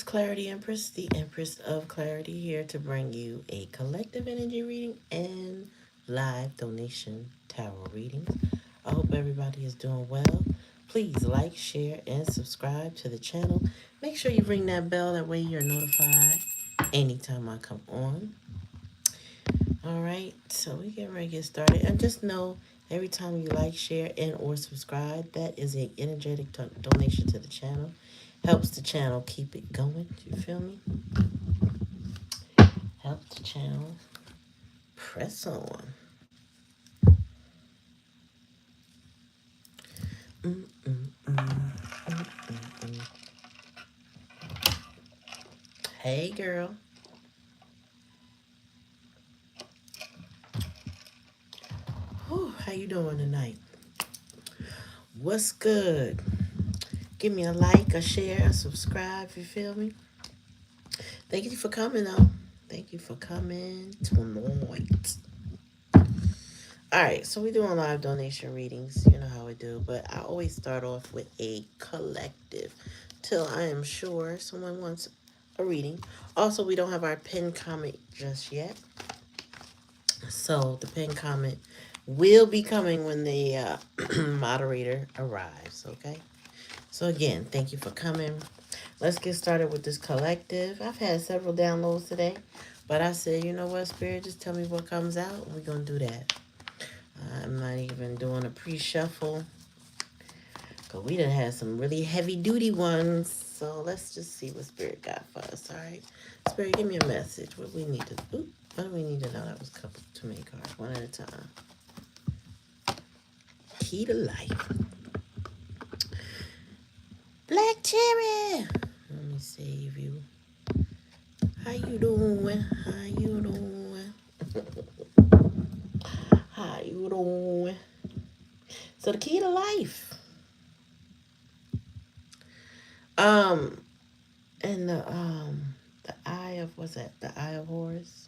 Clarity Empress, the Empress of Clarity, here to bring you a collective energy reading and live donation tarot readings. I hope everybody is doing well. Please like, share, and subscribe to the channel. Make sure you ring that bell, that way you're notified anytime I come on. All right, so we get ready to get started. And just know every time you like, share, and or subscribe, that is an energetic donation to the channel. Helps the channel keep it going. You feel me? Helps the channel press on. Mm, mm, mm, mm. Hey, girl. Whew, how you doing tonight? What's good? Give me a like, a share, a subscribe. You feel me? Thank you for coming, though. Thank you for coming tonight. All right, so we're doing live donation readings. You know how we do, but I always start off with a collective till I am sure someone wants a reading. Also, we don't have our pin comment just yet, so the pin comment will be coming when the moderator arrives. Okay. So again, thank you for coming. Let's get started with this collective. I've had several downloads today, but I said, you know what, Spirit, just tell me what comes out, and we're gonna do that. I'm not even doing a pre-shuffle because we done had some really heavy-duty ones. So let's just see what Spirit got for us, all right? Spirit, give me a message. What we need to... Ooh, what do we need to know? That was a couple too many cards. One at a time. Key to life. Black Cherry! Let me save you. How you doing? How you doing? How you doing? So the key to life. Um, and the eye of, what's that? The eye of Horus.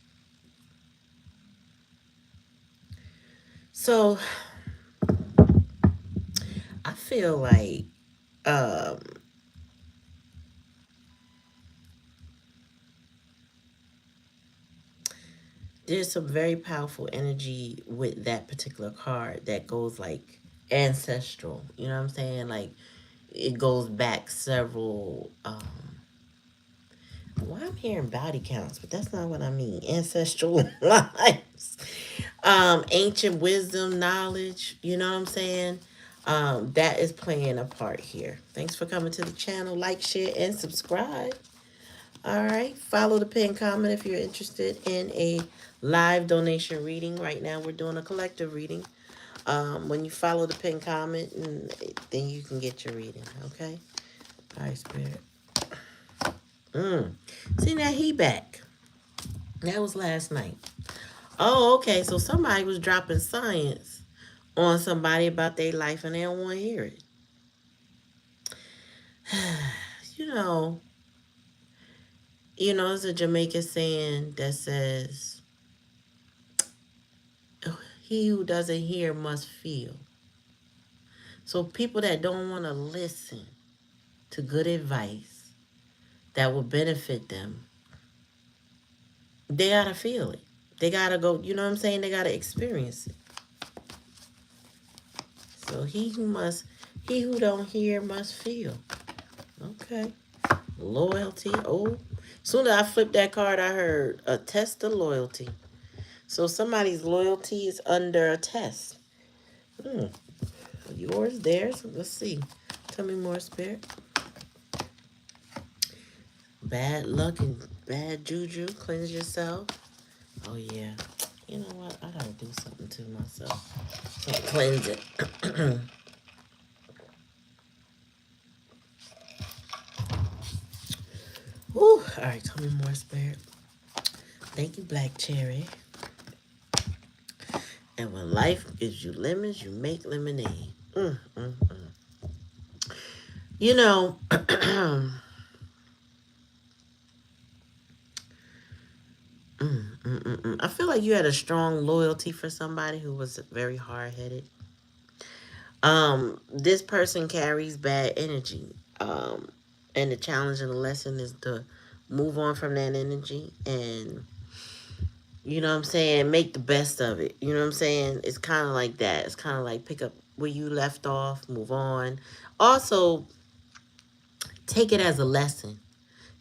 So I feel like um there's some very powerful energy with that particular card that goes like ancestral. You know what I'm saying? Like it goes back several well, I'm hearing body counts, but that's not what I mean. Ancestral lives. Ancient wisdom, knowledge, you know what I'm saying? That is playing a part here. Thanks for coming to the channel. Like, share, and subscribe. All right. Follow the pin comment if you're interested in a live donation reading. Right now, we're doing a collective reading. When you follow the pin comment, then you can get your reading. Okay. All right, Spirit. See, now he back. That was last night. Oh, okay. So somebody was dropping science on somebody about their life and they don't want to hear it. you know, there's a Jamaican saying that says, he who doesn't hear must feel. So people that don't want to listen to good advice that will benefit them, they gotta feel it. They gotta go, you know what I'm saying? They gotta experience it. So he who don't hear must feel. Okay. Loyalty. Oh, soon as I flipped that card, I heard a test of loyalty. So somebody's loyalty is under a test. Hmm. Yours, theirs. Let's see. Tell me more, Spirit. Bad luck and bad juju. Cleanse yourself. Oh, yeah. You know what? I gotta do something to myself. So cleanse it. Whew. All right, tell me more, Spirit. Thank you, Black Cherry. And when life gives you lemons, you make lemonade. You know, I feel like you had a strong loyalty for somebody who was very hard headed. This person carries bad energy. And the challenge and the lesson is to move on from that energy and, you know what I'm saying, make the best of it. You know what I'm saying? It's kind of like that. It's kind of like pick up where you left off, move on. Also, take it as a lesson.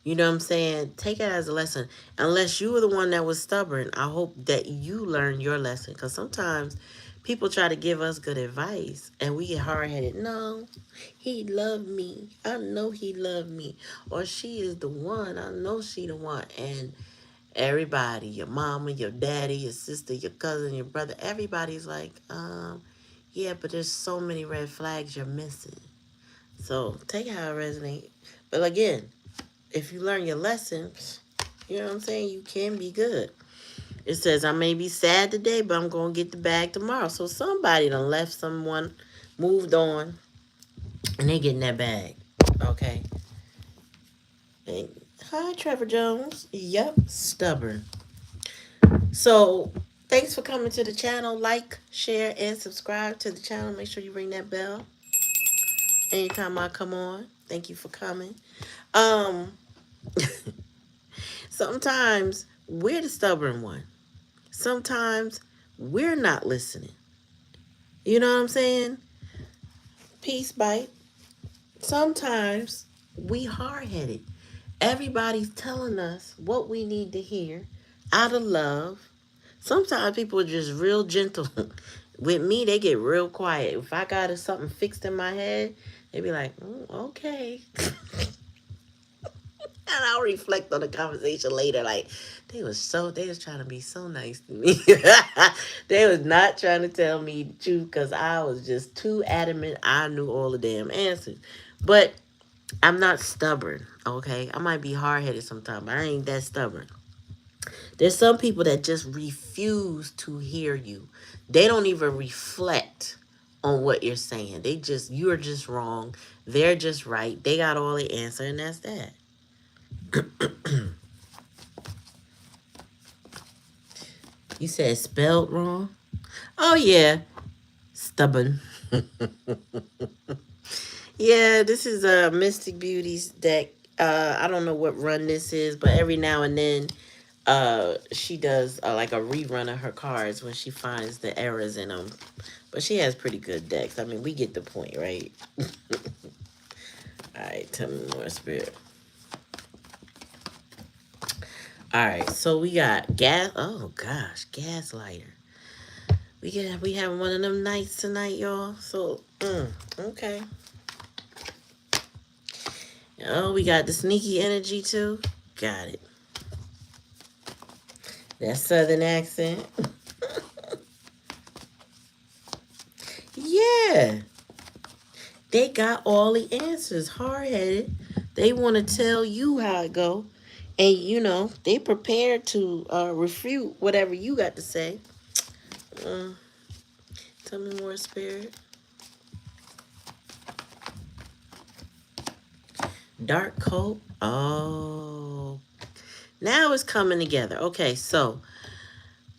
You know what I'm saying? Take it as a lesson. Unless you were the one that was stubborn, I hope that you learn your lesson. Because sometimes people try to give us good advice and we get hard headed. No, he loved me. I know he loved me. Or she is the one. I know she the one. And everybody, your mama, your daddy, your sister, your cousin, your brother, everybody's like, yeah, but there's so many red flags you're missing. So take it how it resonates. But again, if you learn your lessons, you know what I'm saying, you can be good. It says, I may be sad today, but I'm going to get the bag tomorrow. So somebody done left someone, moved on, and they getting that bag. Okay. And, hi, Trevor Jones. Yep, stubborn. So thanks for coming to the channel. Like, share, and subscribe to the channel. Make sure you ring that bell anytime I come on. Thank you for coming. Um, Sometimes we're the stubborn one. Sometimes we're not listening. You know what I'm saying? Peace, bite. Sometimes we hard-headed. Everybody's telling us what we need to hear out of love. Sometimes people are just real gentle. With me, they get real quiet. If I got something fixed in my head, they be like, okay. And I'll reflect on the conversation later. Like, they was trying to be so nice to me. They was not trying to tell me the truth because I was just too adamant. I knew all the damn answers. But I'm not stubborn, okay? I might be hard-headed sometimes, but I ain't that stubborn. There's some people that just refuse to hear you. They don't even reflect on what you're saying. You're just wrong. They're just right. They got all the answer, and that's that. You said spelled wrong? Oh, yeah. Stubborn. Yeah, this is a Mystic Beauties deck. I don't know what run this is, but every now and then she does like a rerun of her cards when she finds the errors in them. But she has pretty good decks. I mean, we get the point, right? All right, tell me more, Spirit. All right, so we got gas. Oh gosh, gaslighter. We having one of them nights tonight, y'all. So, okay. Oh, we got the sneaky energy too. Got it. That southern accent. Yeah. They got all the answers. Hard-headed. They want to tell you how it go. And, you know, they prepared to refute whatever you got to say. Uh, Tell me more, Spirit. Dark coat. Oh. Now it's coming together. Okay, so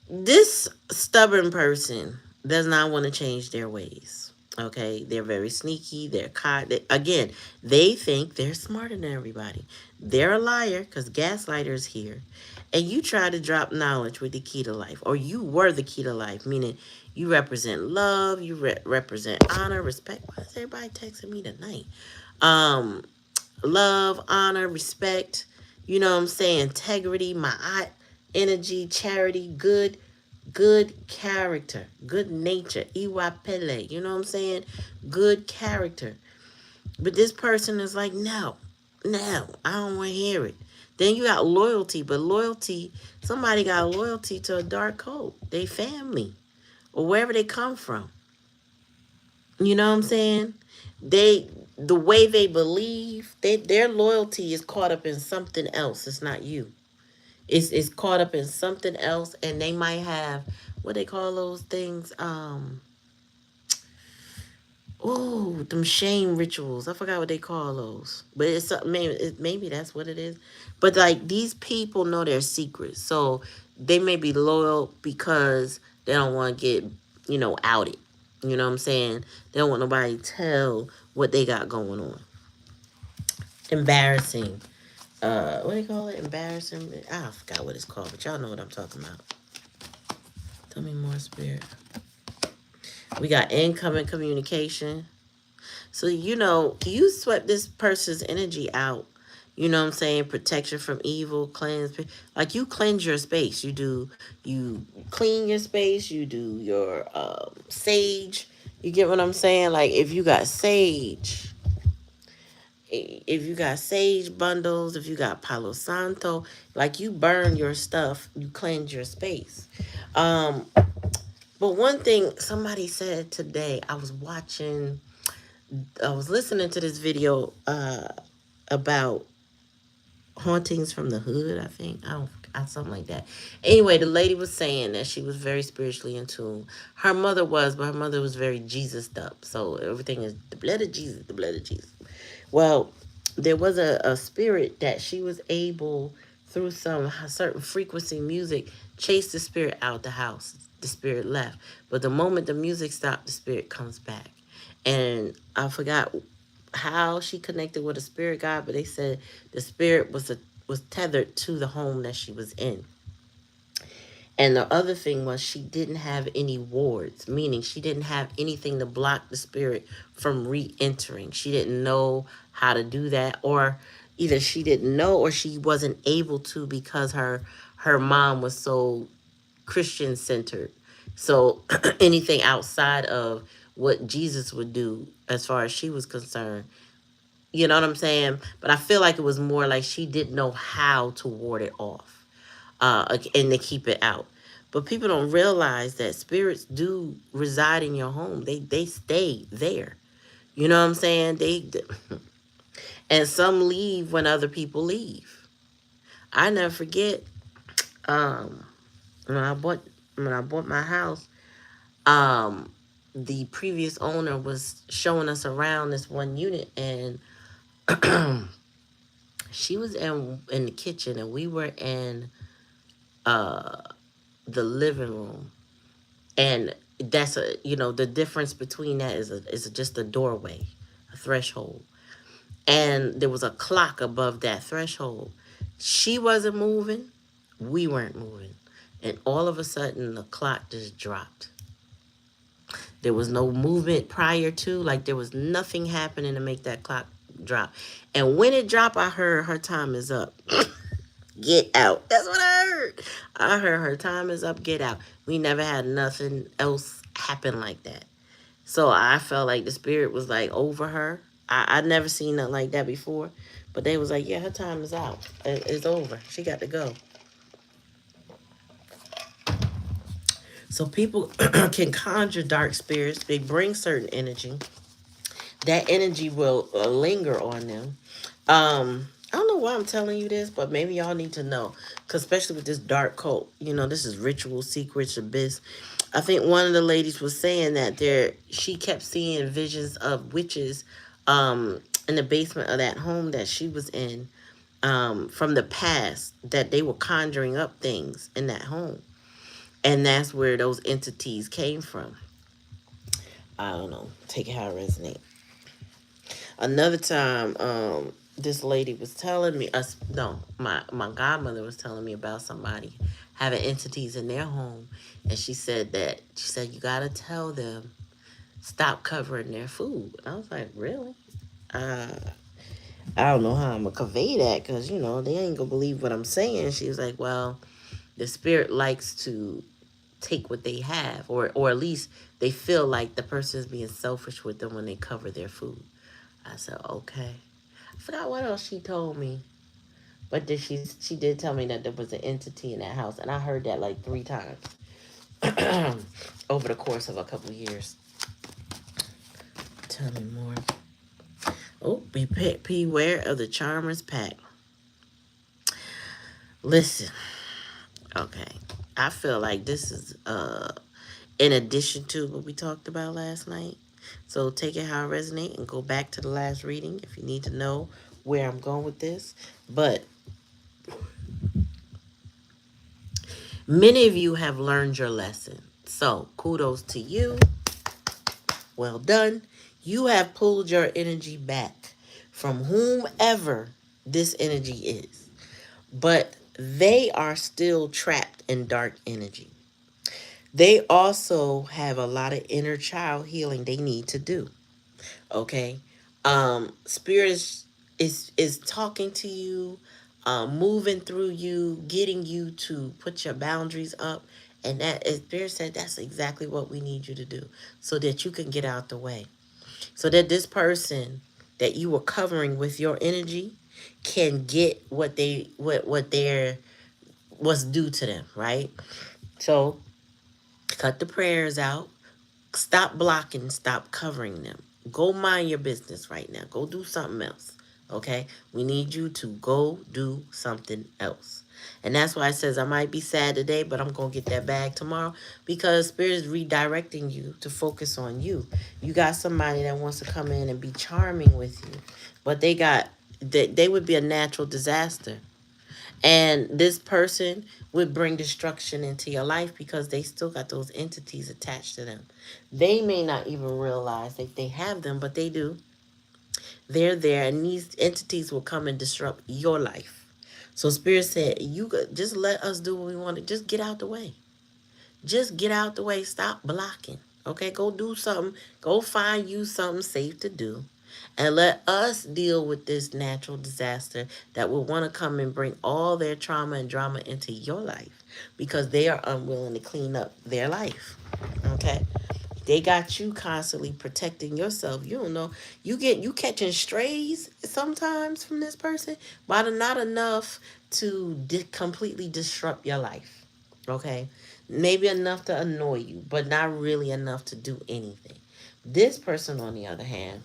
this stubborn person does not want to change their ways. Okay, they're very sneaky. They're caught. Again, they think they're smarter than everybody. They're a liar because gaslighter is here. And you try to drop knowledge with the key to life, or you were the key to life, meaning you represent love, you represent honor, respect. Why is everybody texting me tonight? Um, Love, honor, respect, you know what I'm saying, integrity, ma'at, energy, charity, good character, good nature, iwapele, you know what I'm saying, good character. But this person is like, no, I don't want to hear it. Then you got loyalty, but loyalty, somebody got loyalty to a dark code, they family, or wherever they come from. You know what I'm saying? The way they believe, their loyalty is caught up in something else. It's not you. It's caught up in something else, and they might have what they call those things. Oh, them shame rituals. I forgot what they call those, but it's something. Maybe that's what it is. But like these people know their secrets, so they may be loyal because they don't want to get outed. You know what I'm saying? They don't want nobody to tell what they got going on. embarrassing. What do you call it? Embarrassing. I forgot what it's called, but y'all know what I'm talking about. Tell me more, spirit. We got incoming communication. So, you swept this person's energy out. You know what I'm saying? Protection from evil, cleanse. Like, you cleanse your space. You clean your space. You do your sage. You get what I'm saying? Like, if you got sage bundles, if you got Palo Santo, like, you burn your stuff, you cleanse your space. Um, but one thing somebody said today, I was listening to this video about hauntings from the hood, I think. Something like that. Anyway, the lady was saying that she was very spiritually in tune. Her mother was, but her mother was very Jesus up. So everything is the blood of Jesus, the blood of Jesus. Well, there was a spirit that she was able, through some certain frequency music, chase the spirit out the house. The spirit left. But the moment the music stopped, the spirit comes back. And I forgot how she connected with a spirit guide, but they said the spirit was tethered to the home that she was in. And the other thing was she didn't have any wards, meaning she didn't have anything to block the spirit from re-entering. She didn't know how to do that, or either she didn't know or she wasn't able to because her mom was so Christian centered. So anything outside of what Jesus would do as far as she was concerned, you know what I'm saying? But I feel like it was more like she didn't know how to ward it off, and to keep it out. But people don't realize that spirits do reside in your home. They stay there. You know what I'm saying? And some leave when other people leave. I never forget, um, when I bought my house, um, the previous owner was showing us around this one unit, and she was in the kitchen, and we were in uh the living room. And that's the difference between that is just a doorway, a threshold. And there was a clock above that threshold. She wasn't moving, we weren't moving. And all of a sudden the clock just dropped. There was no movement prior to, like, there was nothing happening to make that clock drop. And when it dropped, I heard her time is up. Get out. That's what I heard. I heard her time is up, get out. We never had nothing else happen like that. So I felt like the spirit was like over her. I'd never seen nothing like that before. But they was like, yeah, her time is out. It's over. She got to go. So people can conjure dark spirits. They bring certain energy. That energy will linger on them. I don't know why I'm telling you this, but maybe y'all need to know. Because especially with this dark cult, this is ritual, secrets, abyss. I think one of the ladies was saying that she kept seeing visions of witches in the basement of that home that she was in, from the past, that they were conjuring up things in that home. And that's where those entities came from. I don't know. Take it how it resonates. Another time, this lady was telling me, no, my godmother was telling me about somebody having entities in their home. And she said, you got to tell them, stop covering their food. And I was like, really? I don't know how I'm going to convey that because, they ain't going to believe what I'm saying. She was like, well, the spirit likes to take what they have, or at least they feel like the person is being selfish with them when they cover their food. I said, okay. I forgot what else she told me. But then she did tell me that there was an entity in that house. And I heard that like 3 times over the course of a couple of years. Tell me more. Oh, beware of the Charmer's pack. Listen. Okay. I feel like this is in addition to what we talked about last night. So take it how it resonates and go back to the last reading if you need to know where I'm going with this. But many of you have learned your lesson. So kudos to you. Well done. You have pulled your energy back from whomever this energy is. But they are still trapped in dark energy. They also have a lot of inner child healing they need to do. Okay. Spirit is talking to you, moving through you, getting you to put your boundaries up. And that, as Spirit said, that's exactly what we need you to do so that you can get out the way. So that this person that you were covering with your energy can get what they're what's due to them, right? So cut the prayers out. Stop blocking, stop covering them. Go mind your business right now. Go do something else. Okay? We need you to go do something else. And that's why it says I might be sad today, but I'm going to get that bag tomorrow because Spirit is redirecting you to focus on you. You got somebody that wants to come in and be charming with you, but they would be a natural disaster. And this person would bring destruction into your life because they still got those entities attached to them. They may not even realize that they have them, but they do. They're there, and these entities will come and disrupt your life. So Spirit said, just let us do what we want to. Just get out the way. Just get out the way. Stop blocking. Okay, go do something. Go find you something safe to do. And let us deal with this natural disaster that will want to come and bring all their trauma and drama into your life because they are unwilling to clean up their life. Okay? They got you constantly protecting yourself. You don't know. You catching strays sometimes from this person, but not enough to completely disrupt your life. Okay? Maybe enough to annoy you, but not really enough to do anything. This person, on the other hand,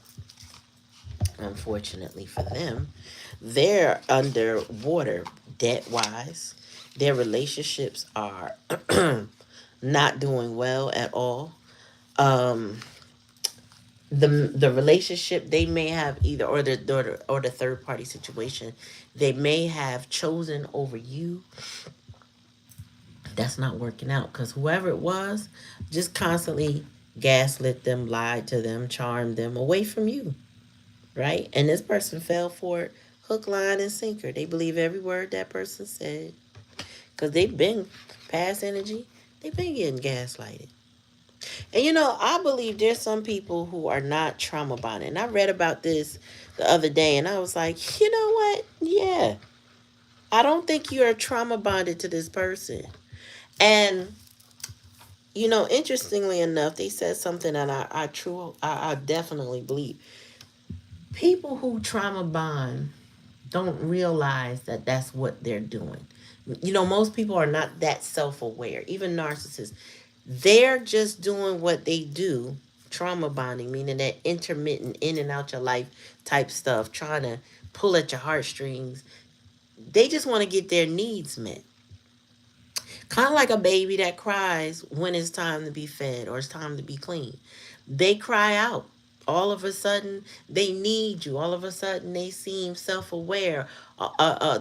unfortunately for them, they're underwater debt wise. Their relationships are not doing well at all. Um, the relationship they may have either or the third party situation they may have chosen over you, that's not working out because whoever it was just constantly gaslit them, lied to them, charmed them away from you, right? And this person fell for it, hook, line, and sinker. They believe every word that person said because they've been past energy. They've been getting gaslighted. And I believe there's some people who are not trauma bonded. And I read about this the other day and I was like, you know what? Yeah. I don't think you're trauma bonded to this person. And interestingly enough, they said something that I definitely believe. People who trauma bond don't realize that that's what they're doing. Most people are not that self-aware. Even narcissists, they're just doing what they do. Trauma bonding, meaning that intermittent in and out your life type stuff, trying to pull at your heartstrings. They just want to get their needs met. Kind of like a baby that cries when it's time to be fed or it's time to be clean. They cry out. All of a sudden, they need you. All of a sudden, they seem self-aware.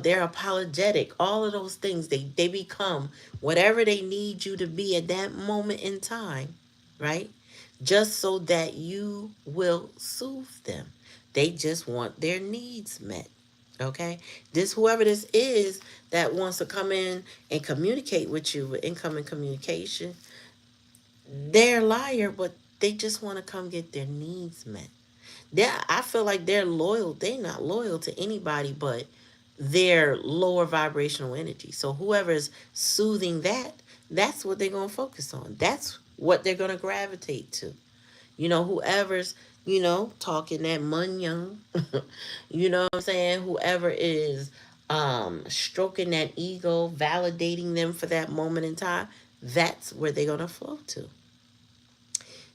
They're apologetic. All of those things, they become whatever they need you to be at that moment in time, right? Just so that you will soothe them. They just want their needs met. Okay, whoever this is that wants to come in and communicate with you with incoming communication, they're a liar, but they just want to come get their needs met. I feel like they're loyal. They're not loyal to anybody but their lower vibrational energy. So whoever is soothing that, that's what they're gonna focus on. That's what they're gonna gravitate to. Whoever's, talking that munyon, you know what I'm saying? Whoever is stroking that ego, validating them for that moment in time, that's where they're gonna flow to.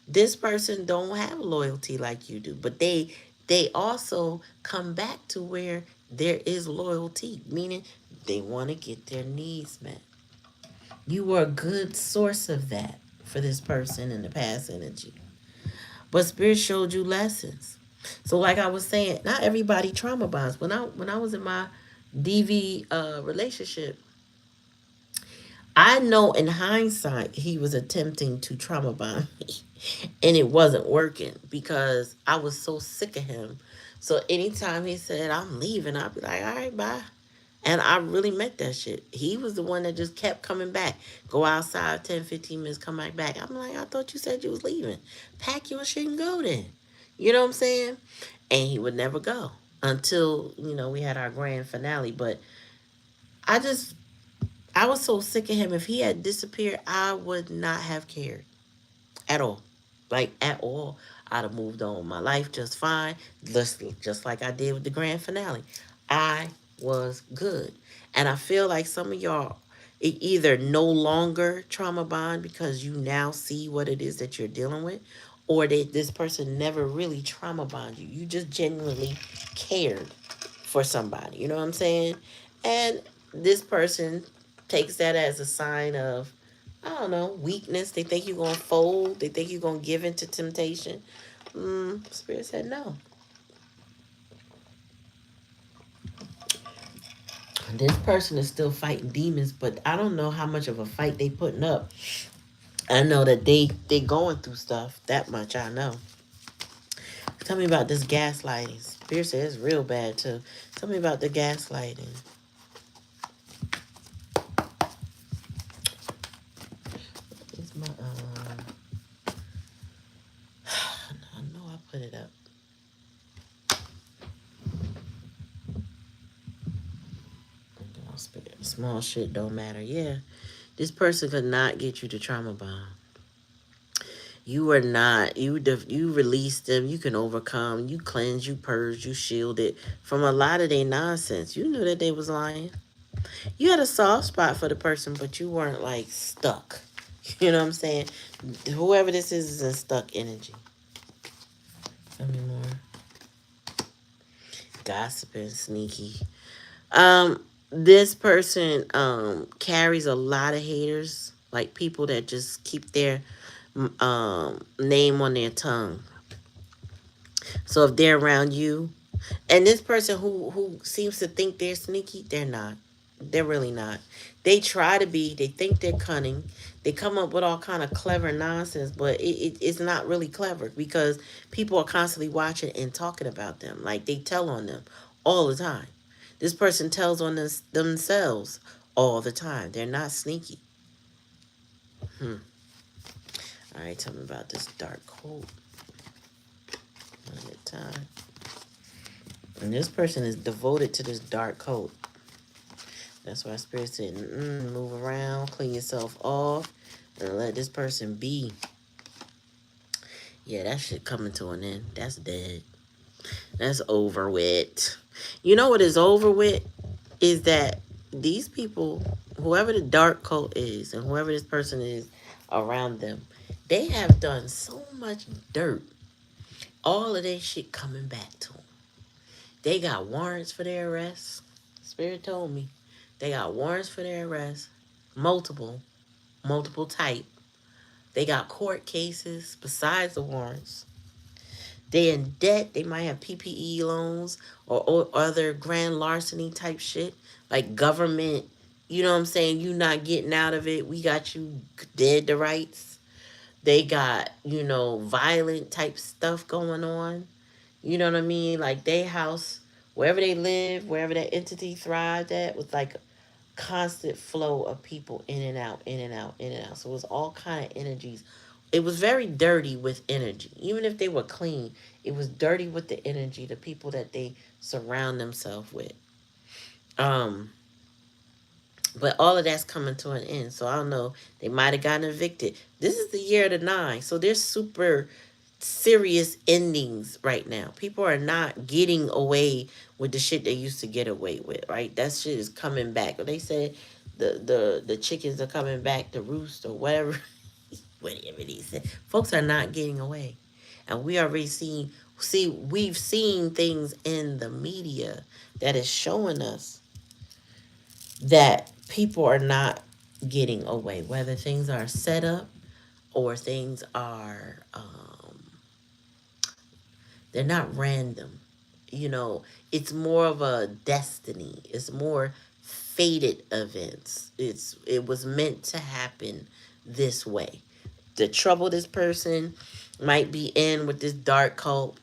This person don't have loyalty like you do, but they also come back to where there is loyalty, meaning they want to get their needs met. You were a good source of that for this person in the past energy. But Spirit showed you lessons. So like I was saying, not everybody trauma bonds. When I was in my DV relationship, I know in hindsight he was attempting to trauma bond me. And it wasn't working because I was so sick of him So anytime he said, I'm leaving, I'd be like, all right, bye. And I really meant that shit. He was the one that just kept coming back. Go outside 10, 15 minutes, come back. I'm like, I thought you said you was leaving. Pack your shit and go then. You know what I'm saying? And he would never go until, we had our grand finale. But I just, I was so sick of him. If he had disappeared, I would not have cared at all. Like, at all. I'd have moved on my life just fine, just like I did with the grand finale. I was good. And I feel like some of y'all, it either no longer trauma bond because you now see what it is that you're dealing with, or that this person never really trauma bond you. You just genuinely cared for somebody. You know what I'm saying? And this person takes that as a sign of, I don't know, weakness. They think you're going to fold. They think you're going to give into temptation. Spirit said no. This person is still fighting demons, but I don't know how much of a fight they putting up. I know that they going through stuff. That much I know. Tell me about this gaslighting. Spirit said it's real bad too. Tell me about the gaslighting. It's my I know I put it up. Small shit don't matter. Yeah, this person could not get you to trauma bond. You are not. You release them. You can overcome. You cleanse. You purge. You shield it from a lot of their nonsense. You knew that they was lying. You had a soft spot for the person, but you weren't like stuck. You know what I'm saying? Whoever this is in stuck energy. Tell me more. Gossiping, sneaky. This person carries a lot of haters, like people that just keep their name on their tongue. So if they're around you, and this person who seems to think they're sneaky, they're not. They're really not. They try to be. They think they're cunning. They come up with all kind of clever nonsense, but it's not really clever because people are constantly watching and talking about them. Like they tell on them all the time. This person tells on themselves all the time. They're not sneaky. Hmm. All right, tell me about this dark coat. One at a time. And this person is devoted to this dark coat. That's why Spirit said, move around, clean yourself off, and let this person be. Yeah, that shit coming to an end. That's dead. That's over with. You know what is over with? Is that these people, whoever the dark cult is, and whoever this person is around them, they have done so much dirt. All of that shit coming back to them. They got warrants for their arrest. Spirit told me. They got warrants for their arrest. Multiple type. They got court cases besides the warrants. They in debt. They might have PPE loans or other grand larceny type shit. Like government, you know what I'm saying? You not getting out of it. We got you dead to rights. They got, violent type stuff going on. You know what I mean? Like they house, wherever they live, wherever that entity thrived at, was like a constant flow of people in and out, in and out, in and out. So it was all kind of energies. It was very dirty with energy. Even if they were clean, it was dirty with the energy, the people that they surround themselves with. Um, but all of that's coming to an end. So I don't know. They might have gotten evicted. This is the year of the nine. So there's super serious endings right now. People are not getting away with the shit they used to get away with, right? That shit is coming back. They said the chickens are coming back to roost or whatever. Whatever they said. Folks are not getting away. And we already we've seen things in the media that is showing us that people are not getting away, whether things are set up or things are they're not random. It's more of a destiny. It's more fated events. It was meant to happen this way. The trouble this person might be in with this dark cult,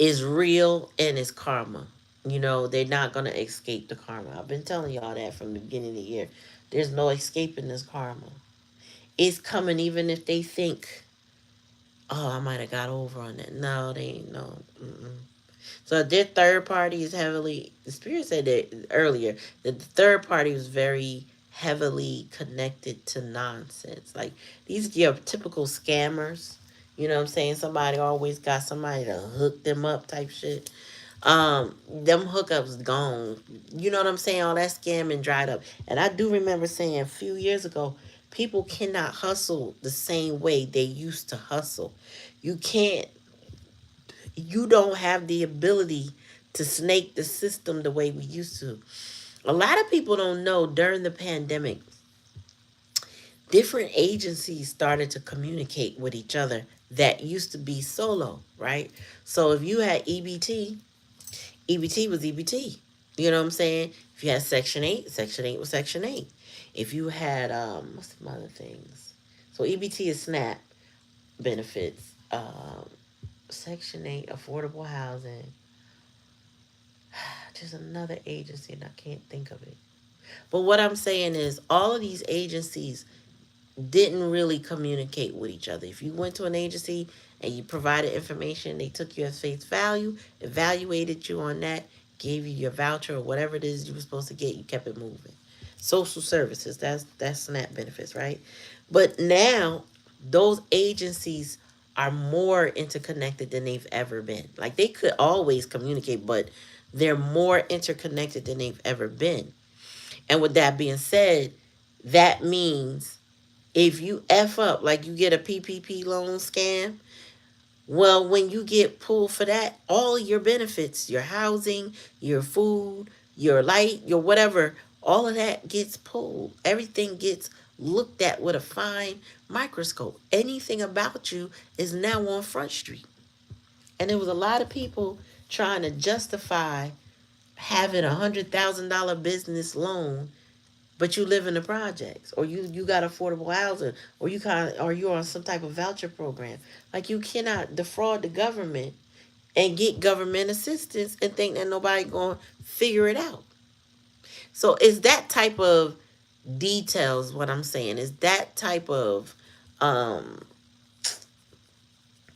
is real and it's karma. You know, they're not going to escape the karma. I've been telling y'all that from the beginning of the year. There's no escaping this karma. It's coming even if they think, oh, I might have got over on that. No, they ain't. No. Mm-mm. So their third party is heavily, the spirit said that earlier, that the third party was very heavily connected to nonsense. Like, these are your typical scammers. You know what I'm saying? Somebody always got somebody to hook them up type shit. Them hookups gone. You know what I'm saying? All that scamming dried up. And I do remember saying a few years ago, people cannot hustle the same way they used to hustle. You can't, you don't have the ability to snake the system the way we used to. A lot of people don't know during the pandemic, different agencies started to communicate with each other that used to be solo, right? So if you had EBT was EBT. You know what I'm saying? If you had Section 8, Section 8 was Section 8. If you had, what's some other things? So EBT is SNAP benefits. Section 8, affordable housing. There's another agency and I can't think of it. But what I'm saying is all of these agencies didn't really communicate with each other. If you went to an agency and you provided information, they took you as face value, evaluated you on that, gave you your voucher or whatever it is you were supposed to get, you kept it moving. Social services, that's SNAP benefits, right? But now those agencies are more interconnected than they've ever been. Like they could always communicate, but they're more interconnected than they've ever been. And with that being said, that means if you F up, like you get a PPP loan scam, well, when you get pulled for that, all your benefits, your housing, your food, your light, your whatever, all of that gets pulled. Everything gets looked at with a fine microscope. Anything about you is now on Front Street. And there was a lot of people trying to justify having $100,000 business loan, but you live in the projects, or you got affordable housing, or you're on some type of voucher program. Like you cannot defraud the government and get government assistance and think that nobody going to figure it out. So it's that type of details. What I'm saying is that type of um,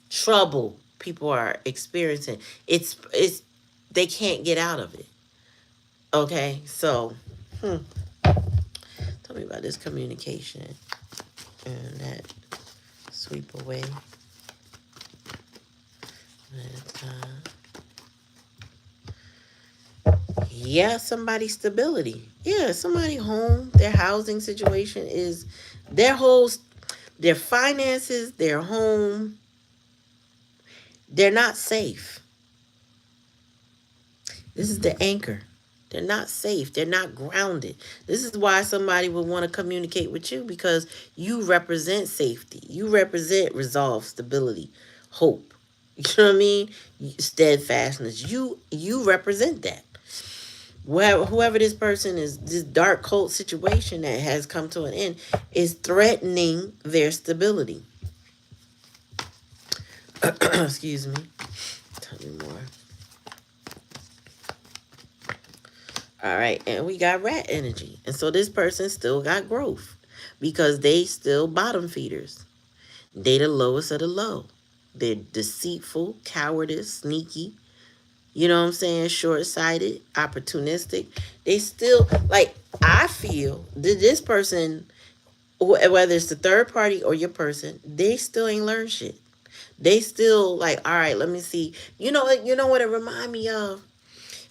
trouble people are experiencing. It's they can't get out of it. Okay, so tell me about this communication and that sweep away. Yeah, somebody's stability. Yeah, somebody home. Their housing situation is their whole, their finances, their home. They're not safe. This is the anchor. They're not safe. They're not grounded. This is why somebody would want to communicate with you, because you represent safety. You represent resolve, stability, hope. You know what I mean? Steadfastness. You represent that. Whoever this person is, this dark cult situation that has come to an end is threatening their stability. Excuse me. Tell me more. All right, and we got rat energy. And so this person still got growth because they still bottom feeders. They the lowest of the low. They're deceitful, cowardice, sneaky. You know what I'm saying? Short-sighted, opportunistic. They still, like, I feel that this person, whether it's the third party or your person, they still ain't learned shit. They still like, all right, let me see. You know what it remind me of?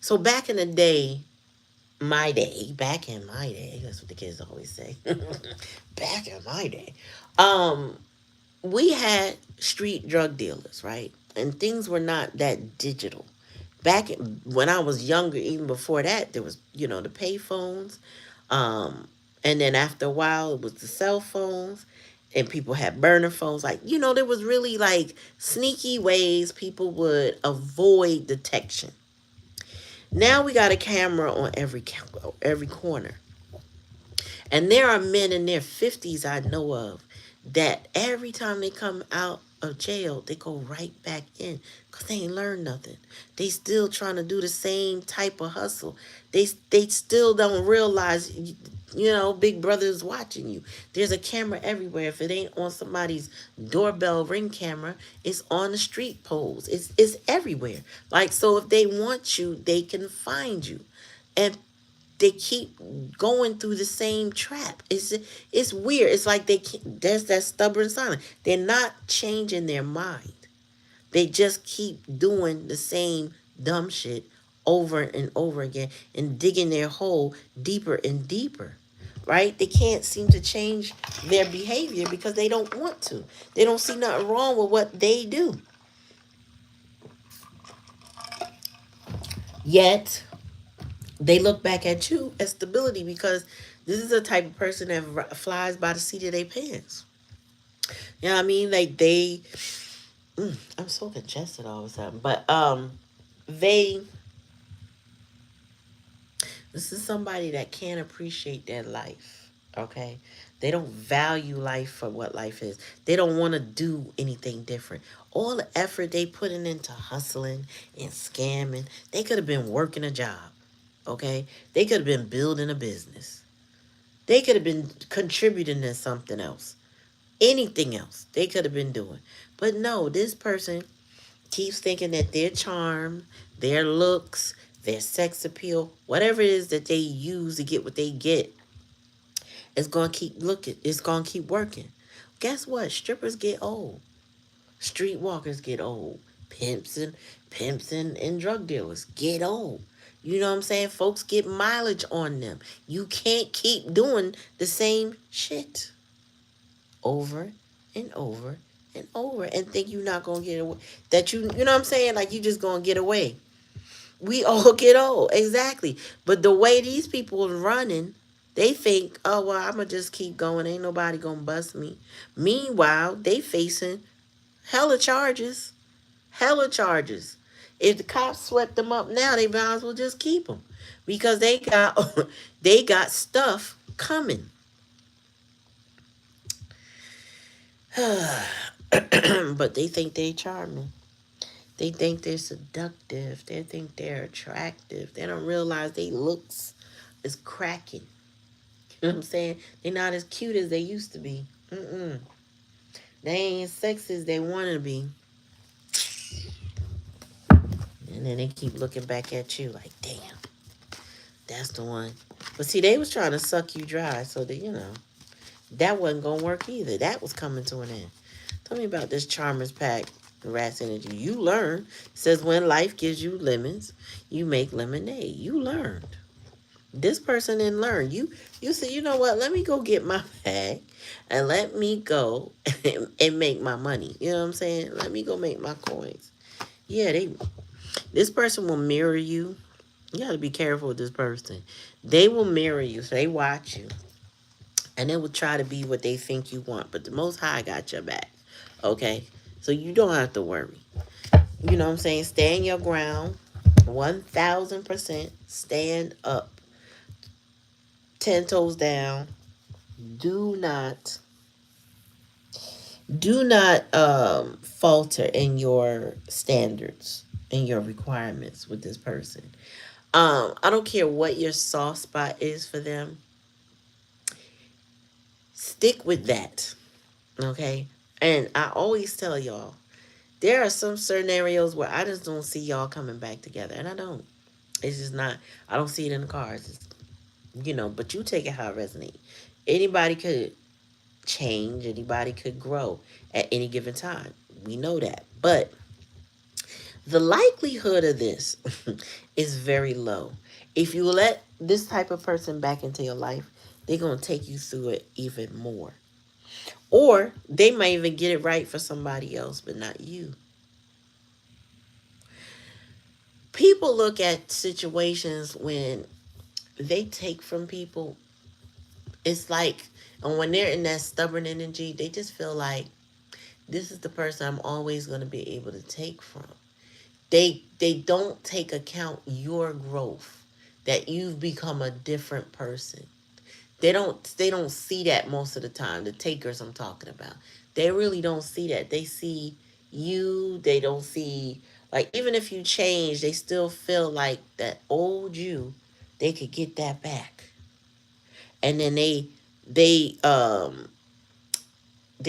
So back in the day, back in my day, that's what the kids always say. Back in my day, um, we had street drug dealers, right? And things were not that digital. When I was younger, even before that, there was, the pay phones. Um, and then after a while, it was the cell phones. And people had burner phones. Like, there was really like sneaky ways people would avoid detection. Now we got a camera on every corner. And there are men in their 50s I know of that every time they come out of jail, they go right back in because they ain't learned nothing. They still trying to do the same type of hustle. They still don't realize, Big Brother is watching you. There's a camera everywhere. If it ain't on somebody's doorbell ring camera, it's on the street poles. It's everywhere. Like, so if they want you, they can find you. And they keep going through the same trap. It's weird. It's like there's that stubborn silence. They're not changing their mind. They just keep doing the same dumb shit over and over again and digging their hole deeper and deeper. Right? They can't seem to change their behavior because they don't want to. They don't see nothing wrong with what they do. Yet they look back at you as stability because this is a type of person that flies by the seat of their pants. You know what I mean? Like I'm so congested all of a sudden, but they, this is somebody that can't appreciate their life. Okay, they don't value life for what life is. They don't want to do anything different. All the effort they putting into hustling and scamming, they could have been working a job. Okay, they could have been building a business. They could have been contributing to something else. Anything else they could have been doing. But no, this person keeps thinking that their charm, their looks, their sex appeal, whatever it is that they use to get what they get, is going to keep looking. It's going to keep working. Guess what? Strippers get old. Streetwalkers get old. Pimps and drug dealers get old. You know what I'm saying? Folks get mileage on them. You can't keep doing the same shit over and over and over and think you're not gonna get away. That you know what I'm saying? Like you just gonna get away. We all get old, exactly. But the way these people are running, they think, oh well, I'ma just keep going. Ain't nobody gonna bust me. Meanwhile, they facing hella charges, hella charges. If the cops swept them up now, they might as well just keep them because they got they got stuff coming. But they think they charming. They think they're seductive. They think they're attractive. They don't realize they looks is cracking. You know what I'm saying? They're not as cute as they used to be. They ain't as sexy as they want to be. And then they keep looking back at you like, damn, that's the one. But see, they was trying to suck you dry so that, that wasn't going to work either. That was coming to an end. Tell me about this Charmers pack, the Rat's Energy. You learn. It says when life gives you lemons, you make lemonade. You learned. This person didn't learn. You said, you know what? Let me go get my bag and let me go and make my money. You know what I'm saying? Let me go make my coins. Yeah, this person will mirror you. You got to be careful with this person. They will mirror you. So they watch you. And they will try to be what they think you want. But the Most High got your back. Okay? So you don't have to worry. You know what I'm saying? Stand your ground. 1,000%. Stand up. 10 toes down. Do not falter in your standards and your requirements with this person. I don't care what your soft spot is for them. Stick with that. Okay? And I always tell y'all, there are some scenarios where I just don't see y'all coming back together. And I don't. It's just not. I don't see it in the cards. But you take it how it resonates. Anybody could change. Anybody could grow at any given time. We know that. But the likelihood of this is very low. If you let this type of person back into your life, they're going to take you through it even more. Or they might even get it right for somebody else, but not you. People look at situations when they take from people. It's like, and when they're in that stubborn energy, they just feel like this is the person I'm always going to be able to take from. They don't take account your growth, that you've become a different person. They don't see that most of the time. The takers I'm talking about, They really don't see that. They see you. They don't see, like, even if you change, they still feel like that old you, they could get that back. And then they they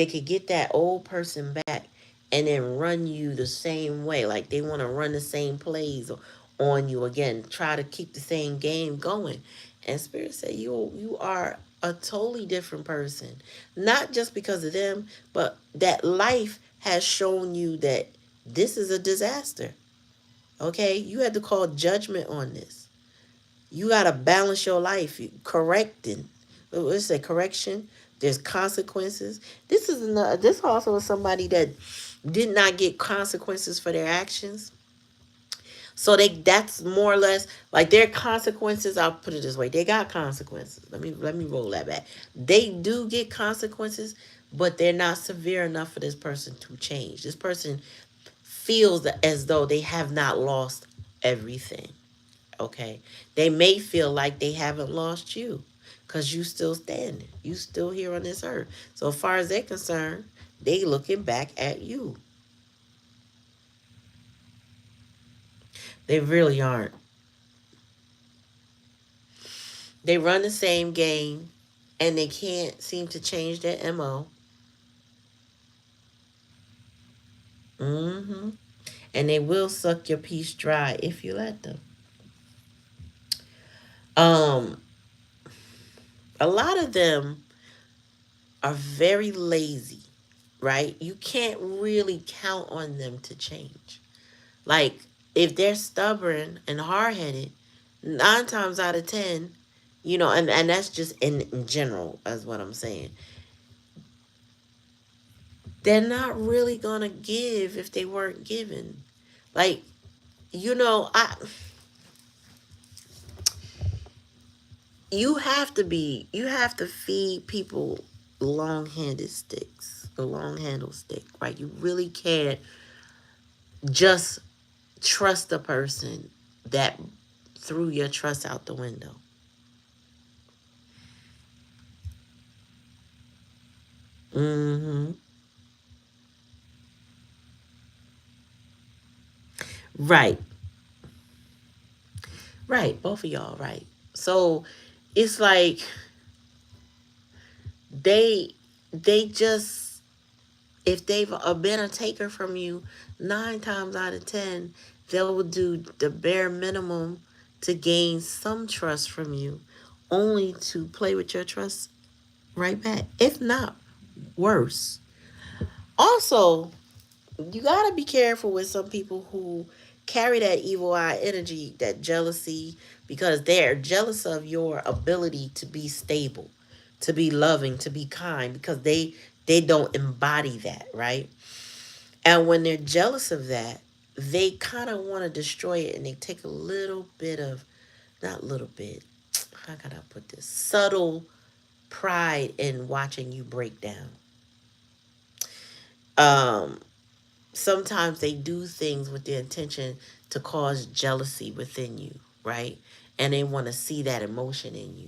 could get that old person back and then run you the same way. Like they want to run the same plays on you again, try to keep the same game going. And Spirit said you are a totally different person. Not just because of them, but that life has shown you that this is a disaster. Okay? You had to call judgment on this. You got to balance your life. Correcting. What's that? Correction. There's consequences. This also is somebody that did not get consequences for their actions. So that's more or less like their consequences. I'll put it this way: they got consequences. Let me roll that back. They do get consequences, but they're not severe enough for this person to change. This person feels as though they have not lost everything. Okay, they may feel like they haven't lost you because you still standing, you still here on this earth. So as far as they're concerned, they looking back at you. They really aren't. They run the same game and they can't seem to change their MO. Mm-hmm. And they will suck your peace dry if you let them. um a lot of them are very lazy, right? You can't really count on them to change. Like, if they're stubborn and hard headed, 9 times out of 10, and that's just in general, as what I'm saying, they're not really gonna give if they weren't given. Like, I you have to feed people long handed sticks, a long handle stick, right? You really can't just trust a person that threw your trust out the window. Mm-hmm. Right. Right. Both of y'all, right. So it's like they they just, if they've been a taker from you, 9 times out of 10, they will do the bare minimum to gain some trust from you, only to play with your trust right back, if not worse. Also, you gotta be careful with some people who carry that evil eye energy, that jealousy, because they're jealous of your ability to be stable, to be loving, to be kind, because they don't embody that, right? And when they're jealous of that, they kind of want to destroy it, and they take a little bit of, not little bit, how can I put this? Subtle pride in watching you break down. Um, Sometimes they do things with the intention to cause jealousy within you, right? And they want to see that emotion in you.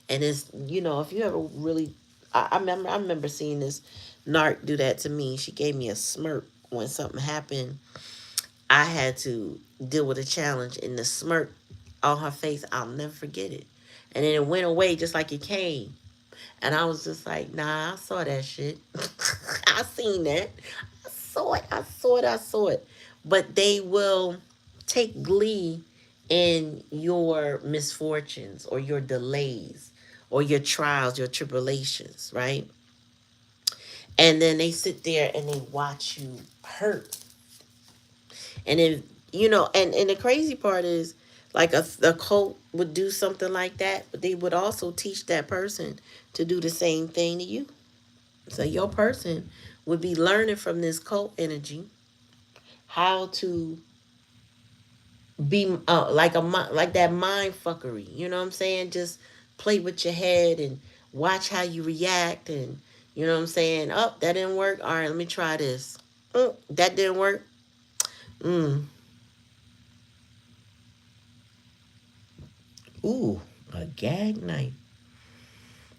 And it's, if you ever really, I remember seeing this narc do that to me. She gave me a smirk when something happened. I had to deal with a challenge, and the smirk on her face, I'll never forget it. And then it went away just like it came. And I was just like, nah, I saw that shit. I seen that. I saw it. I saw it. I saw it. But they will take glee in your misfortunes or your delays or your trials, your tribulations, right? And then they sit there and they watch you hurt. And then, and the crazy part is, like a cult would do something like that, but they would also teach that person to do the same thing to you. So your person would be learning from this cult energy how to be like that mind fuckery. You know what I'm saying? Just play with your head and watch how you react, and you know what I'm saying. Oh, that didn't work. All right, let me try this. That didn't work. Mm. Ooh, a gag knife.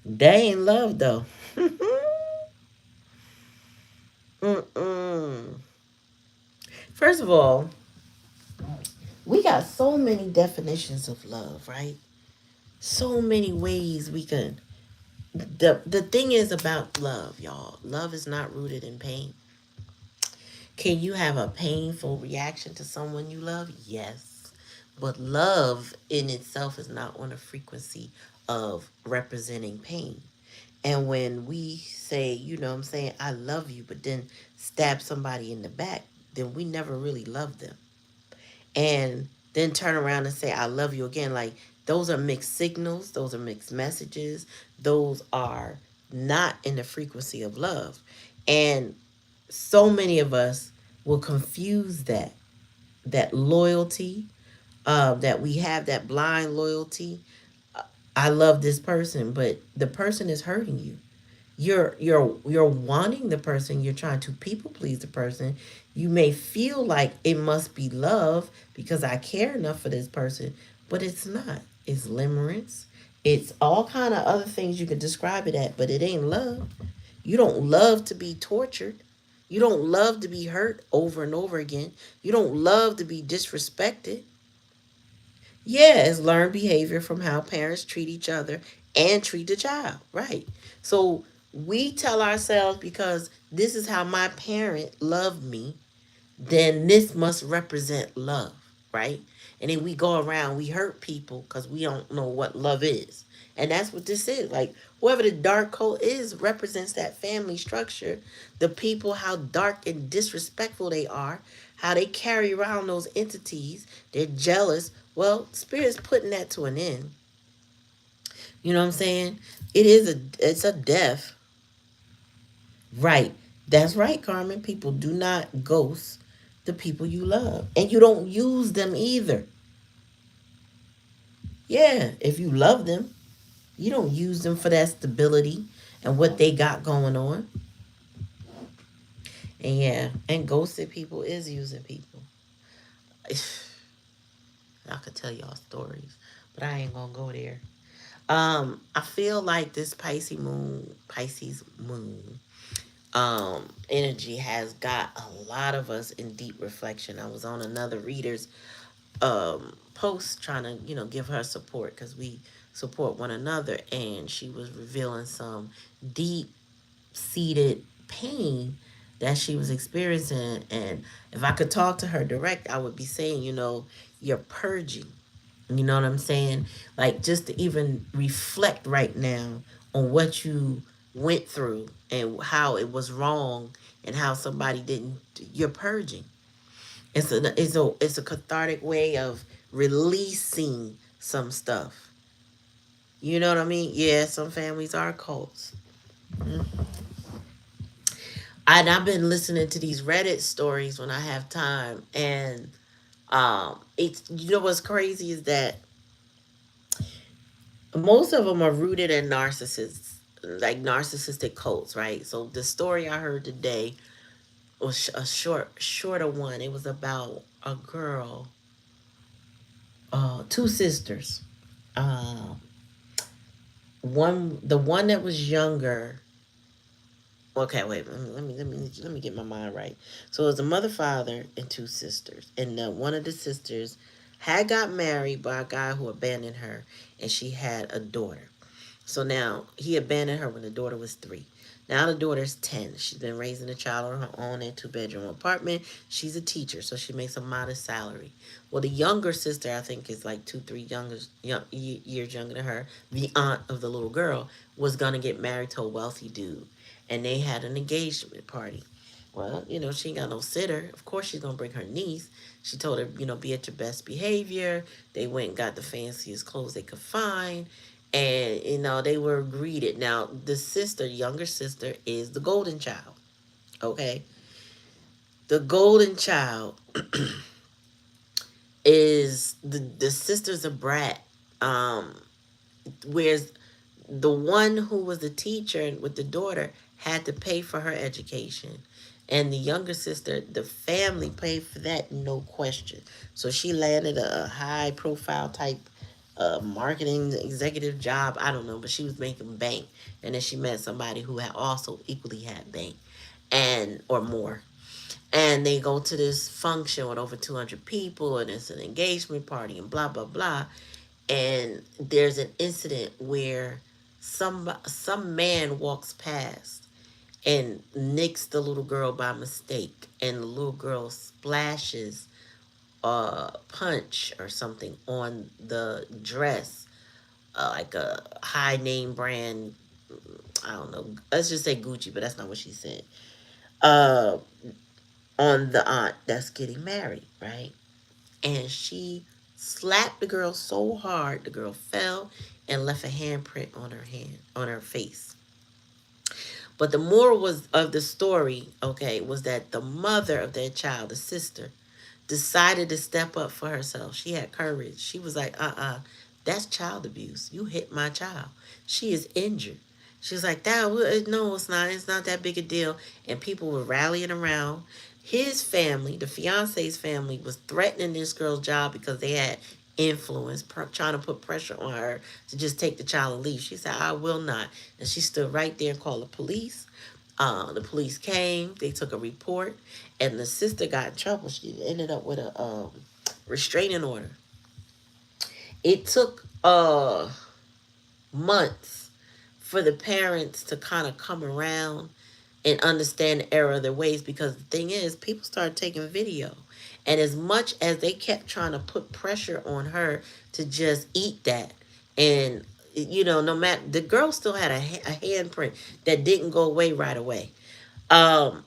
They ain't love though. Mm-mm. First of all, we got so many definitions of love, right? So many ways we can. The thing is about love, y'all. Love is not rooted in pain. Can you have a painful reaction to someone you love? Yes. But love in itself is not on a frequency of representing pain. And when we say, you know what I'm saying, I love you, but then stab somebody in the back, then we never really love them. And then turn around and say, I love you again. Like, those are mixed signals, those are mixed messages, those are not in the frequency of love. And so many of us will confuse that loyalty, that we have, that blind loyalty. I love this person, but the person is hurting you. You're wanting the person, you're trying to people please the person. You may feel like it must be love because I care enough for this person, but it's not. It's limerence. It's all kind of other things you could describe it at, but it ain't love. You don't love to be tortured. You don't love to be hurt over and over again. You don't love to be disrespected. Yeah, it's learned behavior from how parents treat each other and treat the child. Right. So we tell ourselves, because this is how my parent loved me, then this must represent love, right? And then we go around, we hurt people because we don't know what love is. And that's what this is. Like, whoever the dark code is represents that family structure. The people, how dark and disrespectful they are, how they carry around those entities. They're jealous. Well, Spirit's putting that to an end. You know what I'm saying? It's a death. Right. That's right, Carmen. People do not ghost the people you love. And you don't use them either. Yeah, if you love them, you don't use them for that stability and what they got going on. And yeah, and ghosted people is using people. I could tell y'all stories, but I ain't gonna go there. I feel like this Pisces moon, energy has got a lot of us in deep reflection. I was on another reader's post trying to, give her support because we support one another, and she was revealing some deep seated pain that she was experiencing. And if I could talk to her direct, I would be saying, you're purging. You know what I'm saying? Like, just to even reflect right now on what you went through and how it was wrong and how somebody didn't. You're purging. It's a cathartic way of releasing some stuff. You know what I mean? Yeah, some families are cults. And I've been listening to these Reddit stories when I have time, and it's, what's crazy is that most of them are rooted in narcissists, like narcissistic cults, right? So the story I heard today was a shorter one. It was about a girl, two sisters. Uh, the one that was younger. Okay, wait. Let me get my mind right. So it was a mother, father, and two sisters, and one of the sisters had got married by a guy who abandoned her, and she had a daughter. So now he abandoned her when the daughter was 3. Now the daughter's 10. She's been raising a child on her own in a 2-bedroom apartment. She's a teacher, so she makes a modest salary. Well, the younger sister, I think, is like 2, 3 years younger than her. The aunt of the little girl was gonna get married to a wealthy dude, and they had an engagement party. Well, she ain't got no sitter. Of course, she's gonna bring her niece. She told her, be at your best behavior. They went and got the fanciest clothes they could find, and they were greeted. Now, the sister, younger sister, is the golden child. Okay, the golden child is the sister's a brat. Whereas the one who was the teacher with the daughter had to pay for her education. And the younger sister, the family paid for that, no question. So she landed a high profile type marketing executive job. I don't know, but she was making bank. And then she met somebody who had also equally had bank. and or more. And they go to this function with over 200 people, and it's an engagement party, and blah blah blah. And there's an incident where some man walks past and nicks the little girl by mistake, and the little girl splashes punch or something on the dress, like a high name brand. I don't know. Let's just say Gucci, but that's not what she said. Uh, on the aunt that's getting married, right? And she slapped the girl so hard the girl fell and left a handprint on her hand, on her face. But the moral was of the story, okay, was that the mother of that child, the sister, decided to step up for herself. She had courage. She was like, that's child abuse. You hit my child. She is injured. She was like, that no, it's not. It's not that big a deal. And people were rallying around. His family, the fiance's family, was threatening this girl's job because they had influence, trying to put pressure on her to just take the child and leave. She said, I will not. And she stood right there and called the police. The police came, they took a report, and the sister got in trouble. She ended up with a restraining order. It took months for the parents to kind of come around and understand the error of their ways, because the thing is, people started taking video. And as much as they kept trying to put pressure on her to just eat that, and no matter, the girl still had a handprint that didn't go away right away. Um,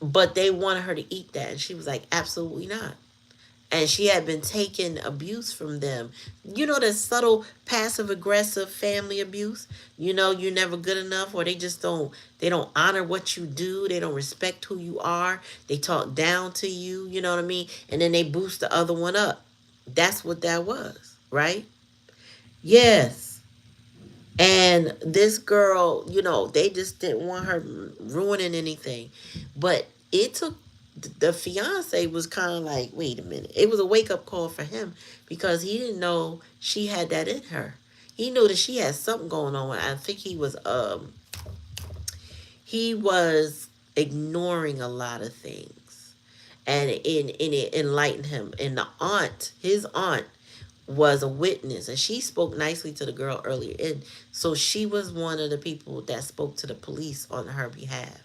but they wanted her to eat that, and she was like, absolutely not. And she had been taking abuse from them. The subtle passive aggressive family abuse. You're never good enough, or they don't honor what you do. They don't respect who you are. They talk down to you, you know what I mean? And then they boost the other one up. That's what that was, right? Yes. And this girl, they just didn't want her ruining anything. But it took, the fiance was kind of like, wait a minute. It was a wake up call for him, because he didn't know she had that in her. He knew that she had something going on. I think he was ignoring a lot of things. And it enlightened him. And his aunt, was a witness, and she spoke nicely to the girl earlier. And so she was one of the people that spoke to the police on her behalf,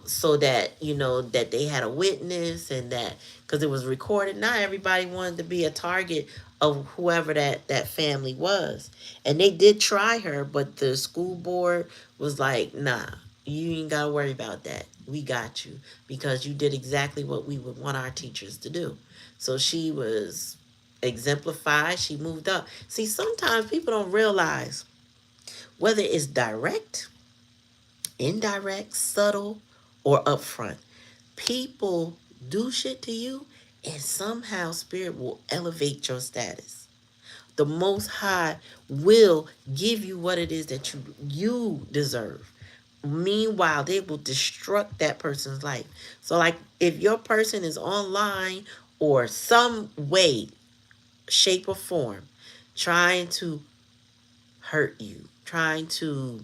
so that that they had a witness, and that because it was recorded, not everybody wanted to be a target of whoever that family was. And they did try her, but the school board was like, nah, you ain't gotta worry about that, we got you, because you did exactly what we would want our teachers to do. So she was exemplified. She moved up. See, sometimes people don't realize whether it's direct, indirect, subtle, or upfront. People do shit to you, and somehow spirit will elevate your status. The Most High will give you what it is that you deserve. Meanwhile, they will destruct that person's life. So, like, if your person is online or some way, shape, or form trying to hurt you, trying to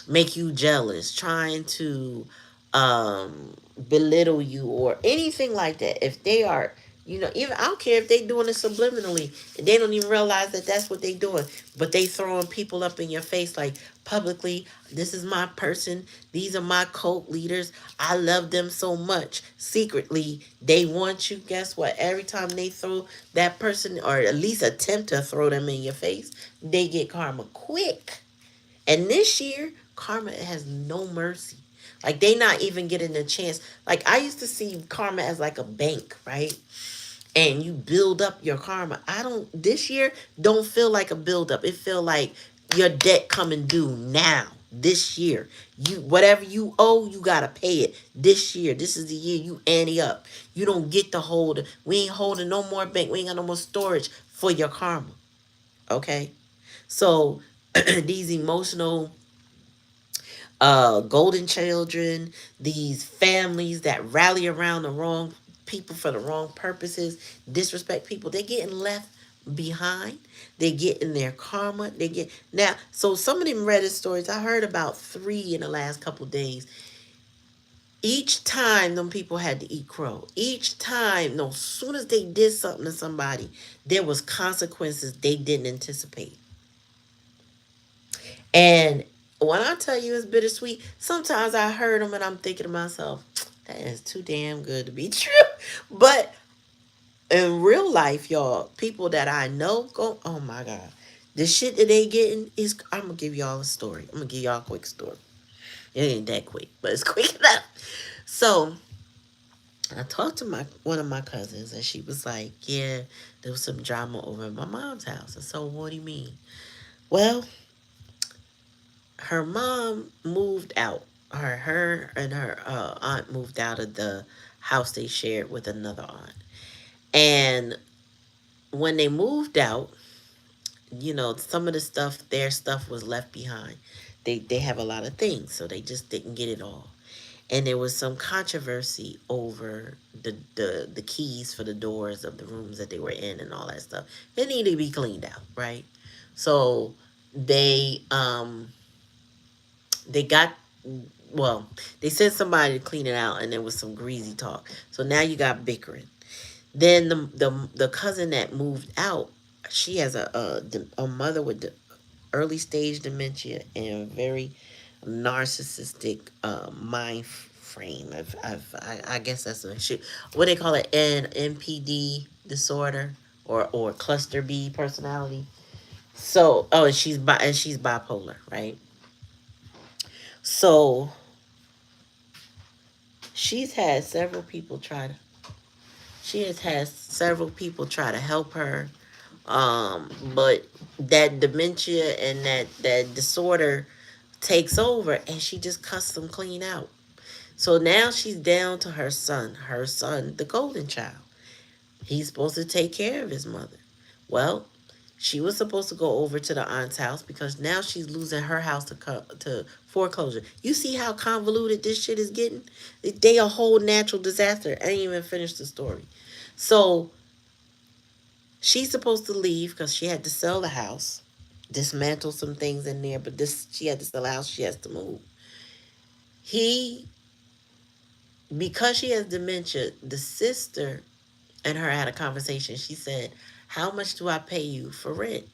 make you jealous, trying to belittle you, or anything like that. If they are, even I don't care if they doing it subliminally, and they don't even realize that that's what they doing, but they throwing people up in your face like publicly. This is my person. These are my cult leaders. I love them so much. Secretly, they want you. Guess what? Every time they throw that person, or at least attempt to throw them in your face, they get karma quick. And this year, karma has no mercy. Like, they not even getting a chance. Like, I used to see karma as like a bank, right? And you build up your karma. This year don't feel like a build up. It feel like your debt coming due now. This year, whatever you owe, you gotta pay it this year. This is the year you ante up. You don't get to hold. We ain't holding no more bank. We ain't got no more storage for your karma. Okay, so these emotional golden children, these families that rally around the wrong people for the wrong purposes, disrespect people, they're getting left behind. They're getting their karma. They get now. So some of them Reddit stories, I heard about 3 in the last couple of days. Each time them people had to eat crow. Each time, no, as soon as they did something to somebody, there was consequences they didn't anticipate. And when I tell you it's bittersweet, sometimes I heard them and I'm thinking to myself, that is too damn good to be true. But in real life, y'all, people that I know go, oh my God. The shit that they getting is, I'm gonna give y'all a story. I'm gonna give y'all a quick story. It ain't that quick, but it's quick enough. So I talked to my one of my cousins and she was like, yeah, there was some drama over at my mom's house. And so what do you mean? Well, her mom moved out. Her and her aunt moved out of the house they shared with another aunt. And when they moved out, some of the stuff, their stuff was left behind. They have a lot of things, so they just didn't get it all. And there was some controversy over the keys for the doors of the rooms that they were in and all that stuff. It needed to be cleaned out, right? So they they got, well, they sent somebody to clean it out, and there was some greasy talk. So now you got bickering. Then the cousin that moved out, she has a mother with early stage dementia and very narcissistic mind frame. I guess that's a shit. What they call it, an NPD disorder, or cluster B personality. So, oh, and she's bipolar, right? So she's had several people try to. She has had several people try to help her, but that dementia and that disorder takes over, and she just cuts them clean out. So now she's down to her son, the golden child. He's supposed to take care of his mother. Well, she was supposed to go over to the aunt's house because now she's losing her house to foreclosure. You see how convoluted this shit is getting? They a whole natural disaster. I ain't even finished the story. So she's supposed to leave because she had to sell the house, dismantle some things in there, but this she had to sell the house. She has to move. He, because she has dementia, the sister and her had a conversation. She said, "How much do I pay you for rent?"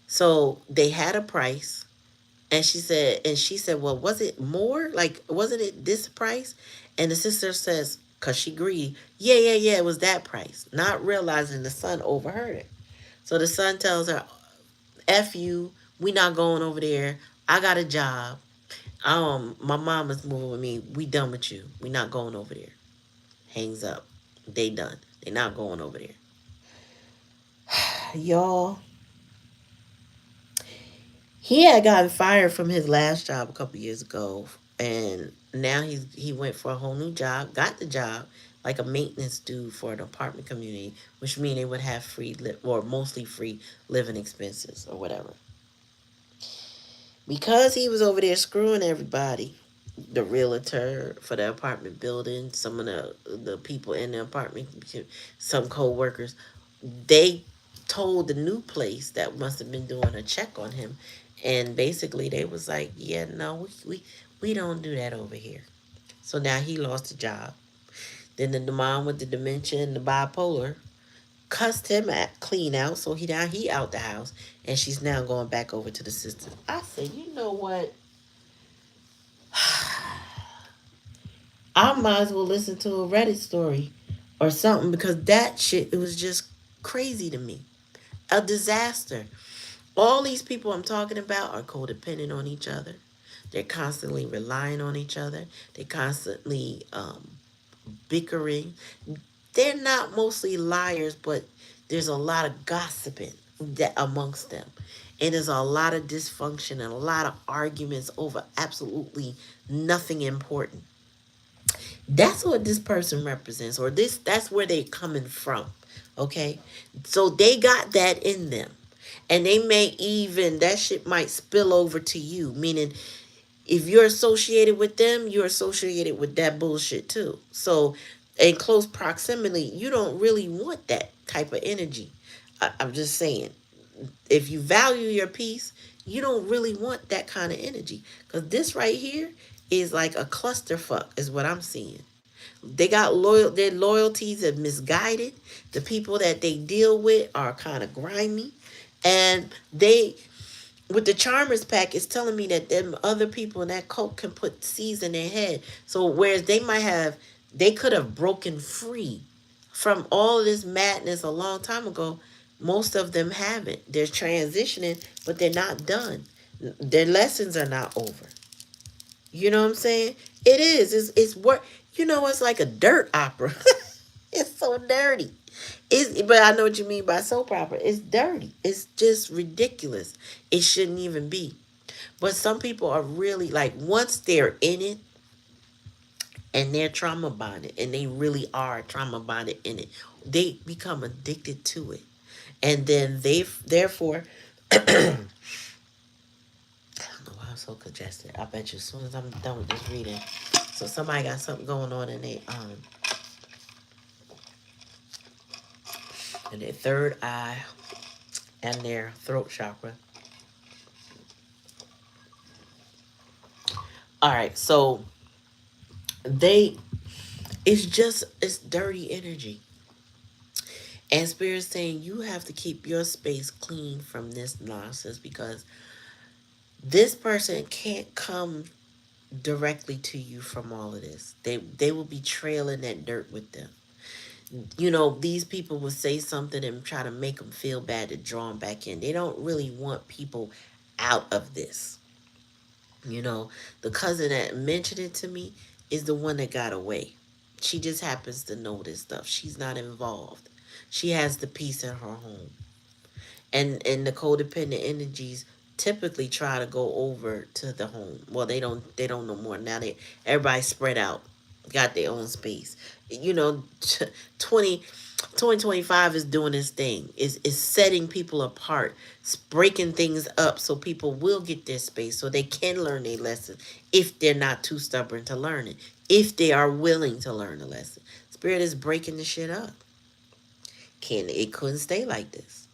So they had a price, and she said, "Well, was it more? Like, wasn't it this price?" And the sister says, "Cause she greedy, yeah, yeah, yeah, it was that price," not realizing the son overheard it. So the son tells her, "F you, we not going over there. I got a job. My mom is moving with me. We done with you. We not going over there." Hangs up. They done. They not going over there. Y'all, he had gotten fired from his last job a couple years ago, and now he went for a whole new job. Got the job like a maintenance dude for an apartment community, which means they would have or mostly free living expenses or whatever. Because he was over there screwing everybody, the realtor for the apartment building, some of the people in the apartment, some co-workers, they told the new place that must have been doing a check on him, and basically they was like, yeah, no, we don't do that over here. So now he lost a job. Then the mom with the dementia and the bipolar cussed him clean out, so he out the house, and she's now going back over to the sister. I said, you know what, I might as well listen to a Reddit story or something, because that shit, it was just crazy to me. A disaster. All these people I'm talking about are codependent on each other. They're constantly relying on each other. They're constantly bickering. They're not mostly liars, but there's a lot of gossiping amongst them. And there's a lot of dysfunction and a lot of arguments over absolutely nothing important. That's what this person represents, or that's where they're coming from. Okay? So they got that in them. And they may even, that shit might spill over to you, meaning if you're associated with them, you're associated with that bullshit too. So in close proximity, you don't really want that type of energy. I'm just saying, if you value your peace, You don't really want that kind of energy. Because this right here is like a clusterfuck, is what I'm seeing. They got loyal, their loyalties are misguided. The people that they deal with are kind of grimy. And they, with the Charmers pack, it's telling me that them other people in that cult can put seeds in their head. So whereas they might have, they could have broken free from all of this madness a long time ago. Most of them haven't. They're transitioning, but they're not done. Their lessons are not over. You know what I'm saying? It is. It's work. You know, it's like a dirt opera. It's so dirty. But I know what you mean by soap opera. It's dirty. It's just ridiculous. It shouldn't even be. But some people are really like, once they're in it and they're trauma bonded, and they really are trauma bonded in it, they become addicted to it. And then they, therefore, I don't know why I'm so congested. I bet you as soon as I'm done with this reading, so somebody got something going on in their third eye and their throat chakra. All right, so they, it's dirty energy. And Spirit's saying you have to keep your space clean from this nonsense, because this person can't come directly to you from all of this. They will be trailing that dirt with them. You know, these people will say something and try to make them feel bad to draw them back in. They don't really want people out of this. You know, the cousin that mentioned it to me is the one that got away. She just happens to know this stuff. She's not involved. She has the peace in her home. And the codependent energies typically try to go over to the home. Well, they don't no more. Now everybody spread out, got their own space. You know, 20 2025 is doing this thing. Is setting people apart, breaking things up so people will get their space so they can learn their lesson if they're not too stubborn to learn it. If they are willing to learn a lesson. Spirit is breaking the shit up. It couldn't stay like this.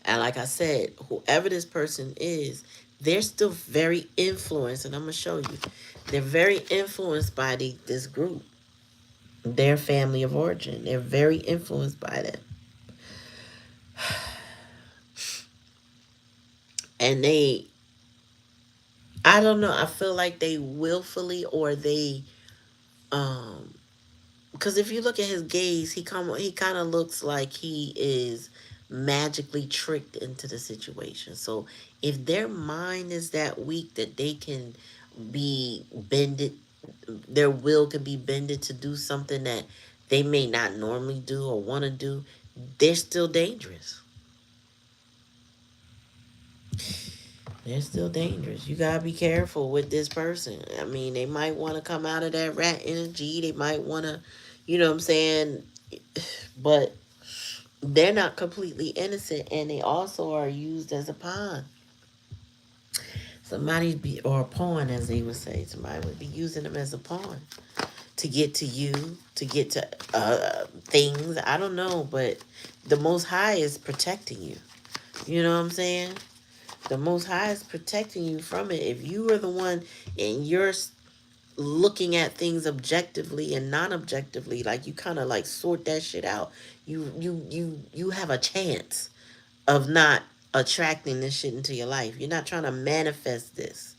And like I said, whoever this person is, they're still very influenced, and I'm going to show you. They're very influenced by this group, their family of origin. They're very influenced by them. And I don't know, I feel like they willfully, or they, because if you look at his gaze, he kind of looks like he is magically tricked into the situation. So if their mind is that weak that they can be bended, their will can be bended to do something that they may not normally do or want to do, they're still dangerous. They're still dangerous. You gotta be careful with this person. I mean, they might want to come out of that rat energy. They might want to, you know what I'm saying? But they're not completely innocent, and they also are used as a pawn. Or a pawn, as they would say. Somebody would be using them as a pawn to get to you, to get to things. I don't know, but the Most High is protecting you. You know what I'm saying? The Most High is protecting you from it. If you are the one and you're looking at things objectively and non-objectively, like you kind of like sort that shit out, you have a chance of not attracting this shit into your life. You're not trying to manifest this.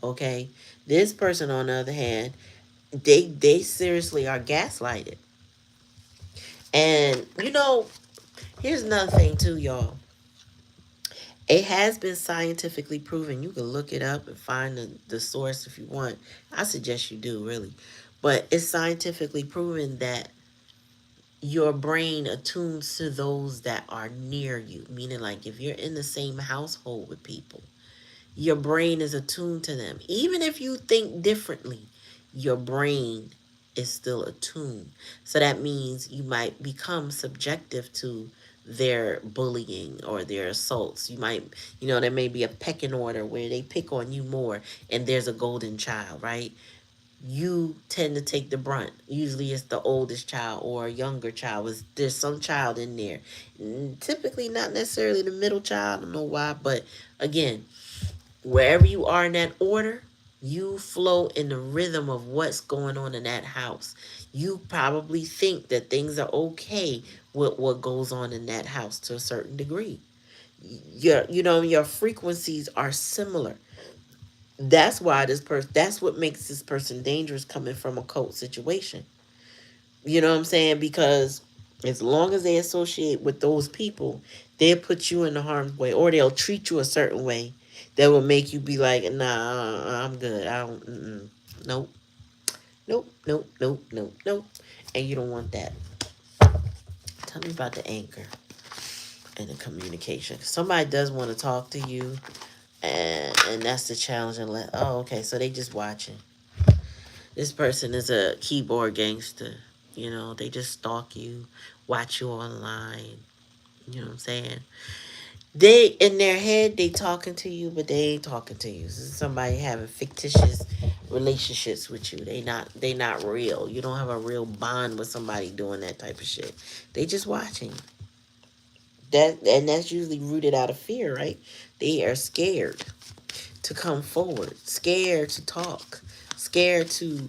Okay? This person, on the other hand, they seriously are gaslighted. And you know, here's another thing too, y'all. It has been scientifically proven. You can look it up and find the source if you want. I suggest you do, really. But it's scientifically proven that your brain attunes to those that are near you. Meaning, like, if you're in the same household with people, your brain is attuned to them. Even if you think differently, your brain is still attuned. So that means you might become subjective to their bullying or their assaults. You might, there may be a pecking order where they pick on you more, and there's a golden child, right? you tend to take the brunt. Usually it's the oldest child or a younger child. There's some child in there. Typically not necessarily the middle child. I don't know why, but again, wherever you are in that order, you flow in the rhythm of what's going on in that house. You probably think that things are okay with what goes on in that house to a certain degree. Your frequencies are similar. That's why that's what makes this person dangerous coming from a cult situation. You know what I'm saying? Because as long as they associate with those people, they'll put you in the harm's way, or they'll treat you a certain way that will make you be like, nah, I'm good. I don't, nope, nope, nope, nope, nope, nope. And you don't want that. Tell me about the anchor and the communication. Somebody does want to talk to you, and that's the challenge. And oh, okay, so they just watching. This person is a keyboard gangster. They just stalk you, watch you online. You know what I'm saying? They in their head they talking to you, but they ain't talking to you. This is somebody having fictitious relationships with you. They not real. You don't have a real bond with somebody doing that type of shit. They just watching. That's usually rooted out of fear, right? They are scared to come forward, scared to talk, scared to,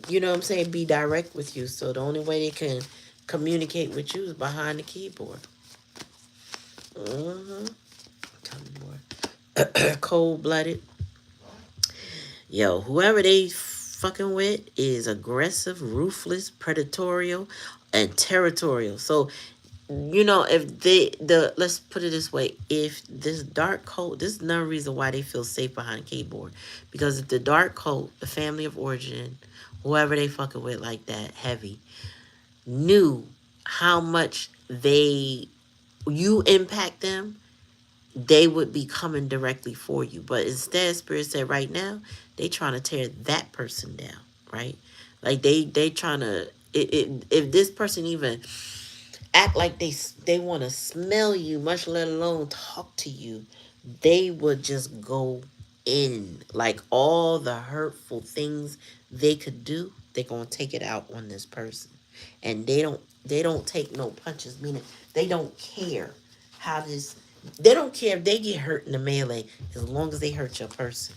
what I'm saying, be direct with you. So the only way they can communicate with you is behind the keyboard. Mm-hmm. Tell me more. Cold-blooded. Yo, whoever they fucking with is aggressive, ruthless, predatorial, and territorial. So if let's put it this way, if this dark cult, this is another reason why they feel safe behind keyboard, because if the dark cult, the family of origin, whoever they fucking with like that heavy, knew how much you impact them, they would be coming directly for you. But instead, Spirit said right now, they trying to tear that person down, right? Like they trying to, if this person even act like they want to smell you, much let alone talk to you, they would just go in. Like all the hurtful things they could do, they're gonna take it out on this person. And they don't take no punches, meaning they don't care how this they don't care if they get hurt in the melee as long as they hurt your person.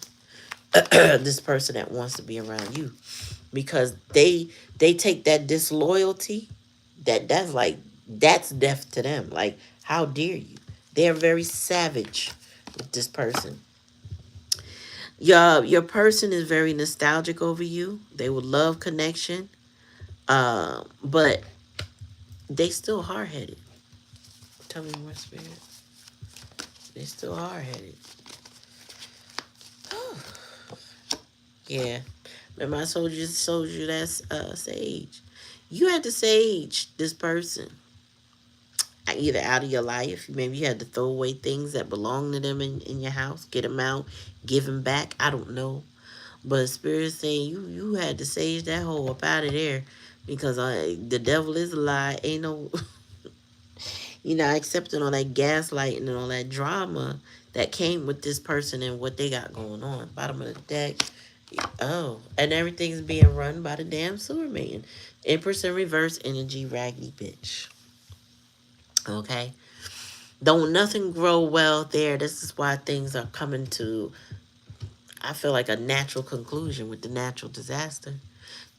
This person that wants to be around you, because they take that disloyalty, that's death to them. Like, how dare you? They're very savage with this person. Your person is very nostalgic over you. They would love connection, but they still hard headed. Tell me more, Spirit. They still hard headed. Yeah. Remember I told you that's sage. You had to sage this person either out of your life. Maybe you had to throw away things that belong to them in your house, get them out, give them back. I don't know. But Spirit saying you had to sage that hole up out of there, because the devil is a lie. Ain't no, accepting all that gaslighting and all that drama that came with this person and what they got going on. Bottom of the deck. Oh, and everything's being run by the damn sewer man. Empress in reverse energy, raggedy bitch. Okay? Don't nothing grow well there. This is why things are coming to, I feel like, a natural conclusion with the natural disaster.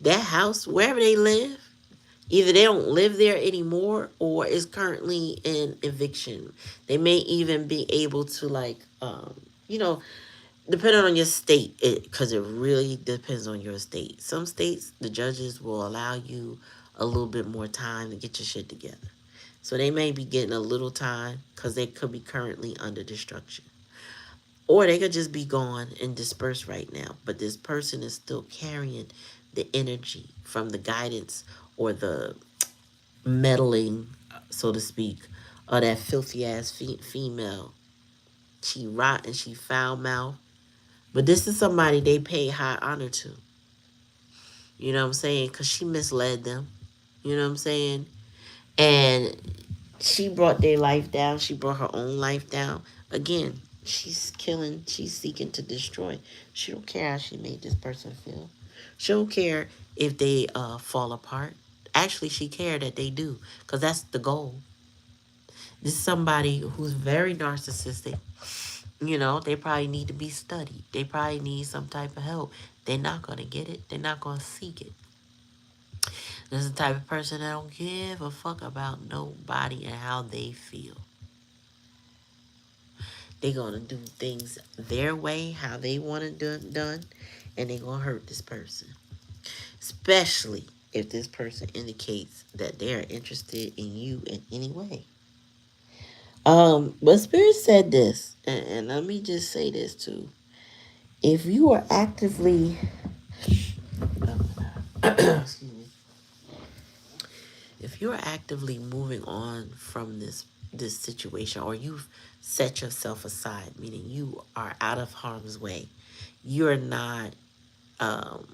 That house, wherever they live, either they don't live there anymore or is currently in eviction. They may even be able to, like, you know, depending on your state, because it really depends on your state. Some states, the judges will allow you a little bit more time to get your shit together. So they may be getting a little time because they could be currently under destruction. Or they could just be gone and dispersed right now. But this person is still carrying the energy from the guidance or the meddling, so to speak, of that filthy ass female. She rotten, she foul mouth. But this is somebody they pay high honor to. You know what I'm saying? Because she misled them. You know what I'm saying? And she brought their life down. She brought her own life down. Again, she's killing. She's seeking to destroy. She don't care how she made this person feel. She don't care if they fall apart. Actually, she care that they do, because that's the goal. This is somebody who's very narcissistic. You know, they probably need to be studied. They probably need some type of help. They're not going to get it. They're not going to seek it. This is the type of person that don't give a fuck about nobody and how they feel. They're going to do things their way, how they want it done, and they're going to hurt this person. Especially if this person indicates that they're interested in you in any way. But Spirit said this, and let me just say this too. If you are actively, excuse me, if you're actively moving on from this situation, or you've set yourself aside, meaning you are out of harm's way, you're um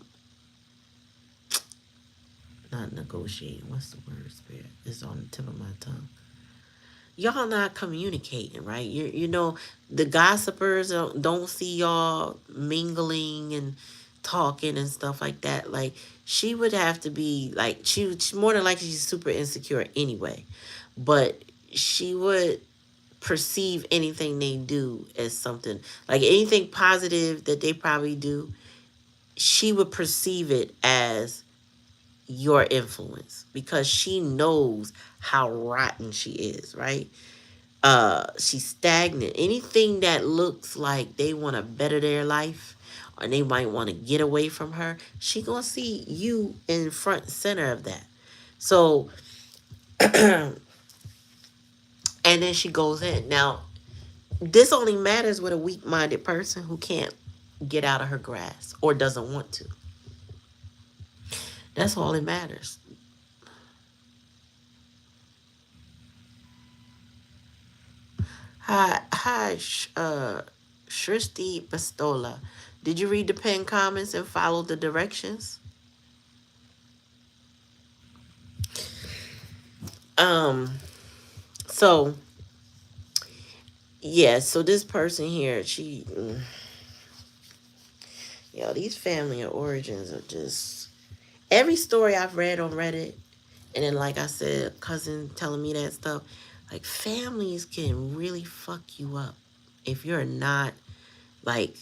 not negotiating. What's the word, Spirit? It's on the tip of my tongue. Y'all not communicating, right? You know, the gossipers don't see y'all mingling and talking and stuff like that. Like, she would have to be like, she more than likely, she's super insecure anyway, but she would perceive anything they do as something, like anything positive that they probably do, she would perceive it as your influence, because she knows how rotten she is, right? She's stagnant. Anything that looks like they want to better their life, or they might want to get away from her, she gonna see you in front and center of that. So and then she goes in. Now, this only matters with a weak-minded person who can't get out of her grasp or doesn't want to. That's all it matters. Hi, Shristi Bastola. Did you read the pinned comments and follow the directions? Um, so yeah, so this person here, yo, these family origins are just, every story I've read on Reddit, and then like I said, cousin telling me that stuff, like families can really fuck you up if you're not like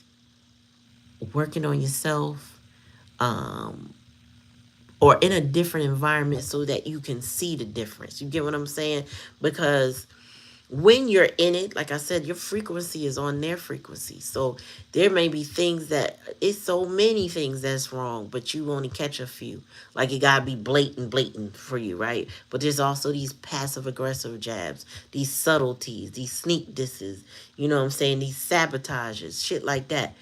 working on yourself, um, or in a different environment so that you can see the difference. You get what I'm saying? Because when you're in it, like I said, your frequency is on their frequency. So there may be things that, it's so many things that's wrong, but you only catch a few. Like, it gotta be blatant for you, right? But there's also these passive aggressive jabs, these subtleties, these sneak disses, you know what I'm saying? These sabotages, shit like that.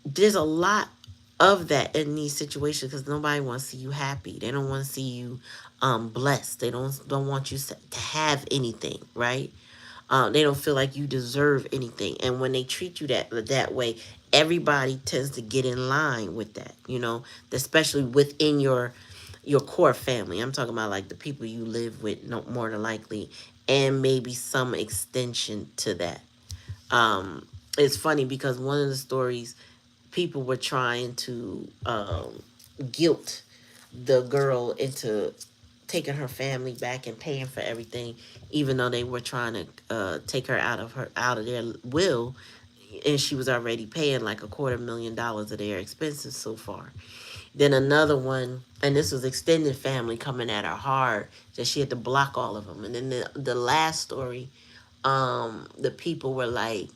There's a lot of that in these situations, because nobody wants to see you happy. They don't want to see you blessed. They don't want you to have anything, right? They don't feel like you deserve anything. And when they treat you that way, everybody tends to get in line with that, you know, especially within your core family. I'm talking about like the people you live with, no, more than likely, and maybe some extension to that. It's funny because one of the stories, people were trying to guilt the girl into taking her family back and paying for everything, even though they were trying to take her out of their will, and she was already paying like $250,000 of their expenses so far. Then another one, and this was extended family coming at her hard, that she had to block all of them. And then the last story, the people were like,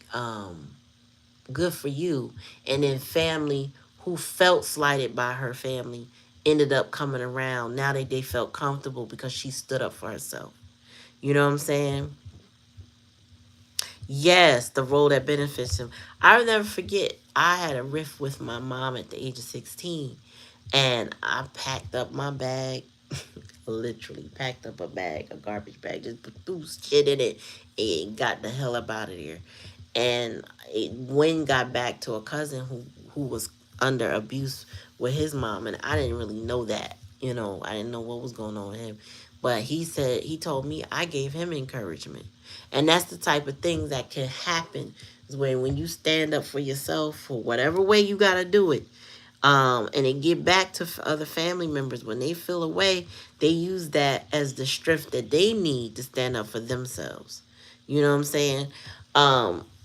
good for you. And then family who felt slighted by her family ended up coming around. Now they felt comfortable because she stood up for herself. You know what I'm saying? Yes, the role that benefits him. I'll never forget, I had a rift with my mom at the age of 16. And I packed up my bag, literally packed up a bag, a garbage bag, just threw shit in it and got the hell up out of there. And Wayne got back to a cousin who was under abuse with his mom, and I didn't really know that. You know, I didn't know what was going on with him. But he told me I gave him encouragement. And that's the type of things that can happen, is when you stand up for yourself, for whatever way you got to do it, And they give back to other family members. When they feel away, they use that as the strength that they need to stand up for themselves. You know what I'm saying?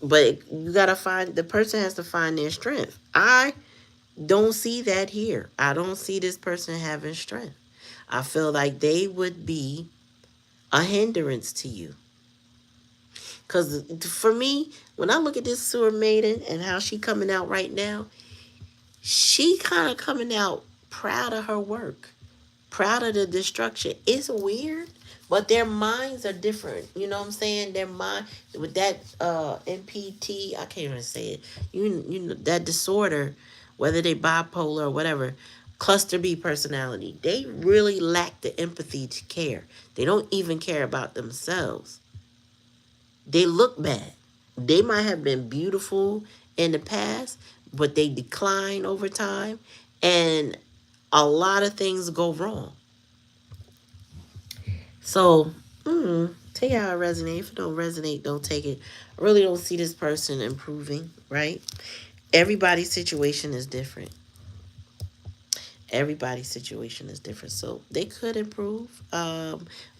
But you gotta find, the person has to find their strength. I don't see that here. I don't see this person having strength. I feel like they would be a hindrance to you. Because for me, when I look at this sewer maiden and how she coming out right now, she kind of coming out proud of her work, proud of the destruction. It's weird, but their minds are different. You know what I'm saying? Their mind with that NPT, I can't even say it. You know that disorder, whether they bipolar or whatever, cluster B personality. They really lack the empathy to care. They don't even care about themselves. They look bad. They might have been beautiful in the past, but they decline over time, and a lot of things go wrong. So, take it how it resonates. If it don't resonate, don't take it. I really don't see this person improving, right? Everybody's situation is different. Everybody's situation is different, so they could improve.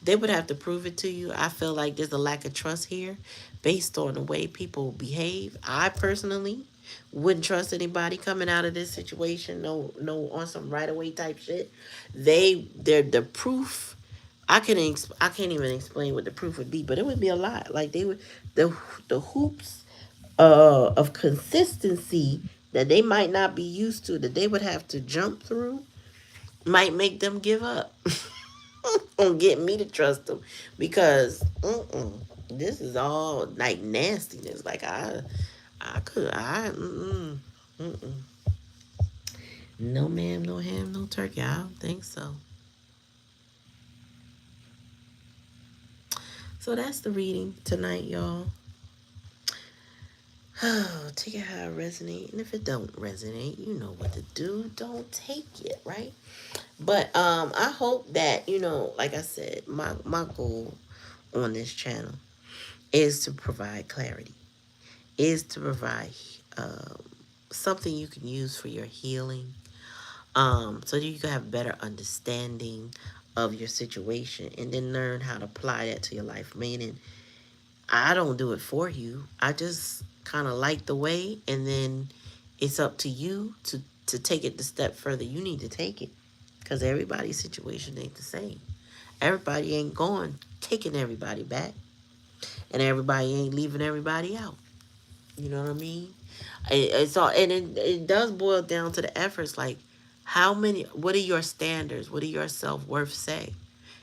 They would have to prove it to you. I feel like there's a lack of trust here based on the way people behave. I personally wouldn't trust anybody coming out of this situation. No, on some right away type shit. They're the proof. I can't even explain what the proof would be, but it would be a lot. Like they would, the hoops of consistency that they might not be used to, that they would have to jump through, might make them give up on getting me to trust them, because this is all like nastiness. Like I could I mm-mm. No ma'am, no ham, no turkey. I don't think so. So that's the reading tonight, y'all. Oh, take it how it resonate, and if it don't resonate, you know what to do. Don't take it, right? But I hope that, like I said, my goal on this channel is to provide clarity, is to provide um, something you can use for your healing, so that you can have better understanding of your situation, and then learn how to apply that to your life. Meaning, I don't do it for you. I just kind of light the way, and then it's up to you to take it the step further you need to take it, because everybody's situation ain't the same. Everybody ain't going taking everybody back, and everybody ain't leaving everybody out. You know what I mean? It's all, and it does boil down to the efforts. Like, how many? What are your standards? What do your self worth say?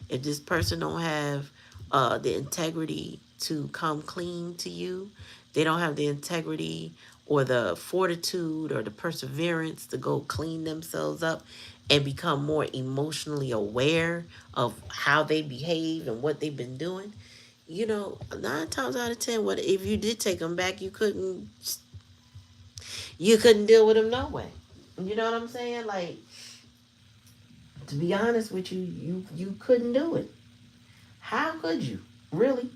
If this person don't have the integrity to come clean to you, they don't have the integrity or the fortitude or the perseverance to go clean themselves up and become more emotionally aware of how they behave and what they've been doing. 9 times out of 10, what if you did take them back? You couldn't deal with them no way. You know what I'm saying? Like, to be honest with you, you couldn't do it. How could you? Really?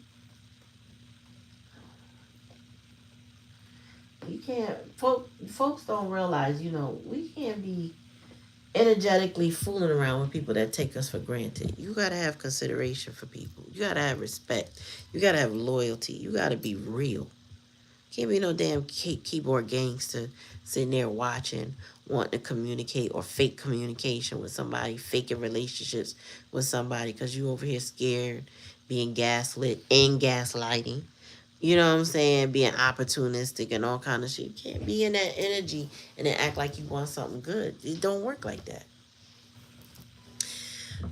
You can't. Folks don't realize, we can't be energetically fooling around with people that take us for granted. You gotta have consideration for people. You gotta have respect. You gotta have loyalty. You gotta be real. Can't be no damn keyboard gangster sitting there watching, wanting to communicate or fake communication with somebody, faking relationships with somebody because you over here scared, being gaslit and gaslighting. You know what I'm saying? Being opportunistic and all kind of shit. You can't be in that energy and then act like you want something good. It don't work like that.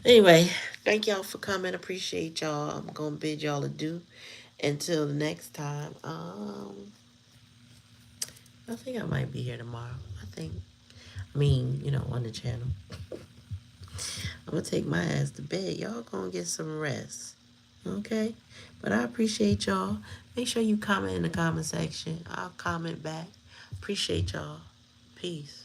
Anyway, thank y'all for coming. Appreciate y'all. I'm gonna bid y'all adieu until the next time. I think I might be here tomorrow. I think. I mean, on the channel. I'm gonna take my ass to bed. Y'all gonna get some rest. Okay? But I appreciate y'all. Make sure you comment in the comment section. I'll comment back. Appreciate y'all. Peace.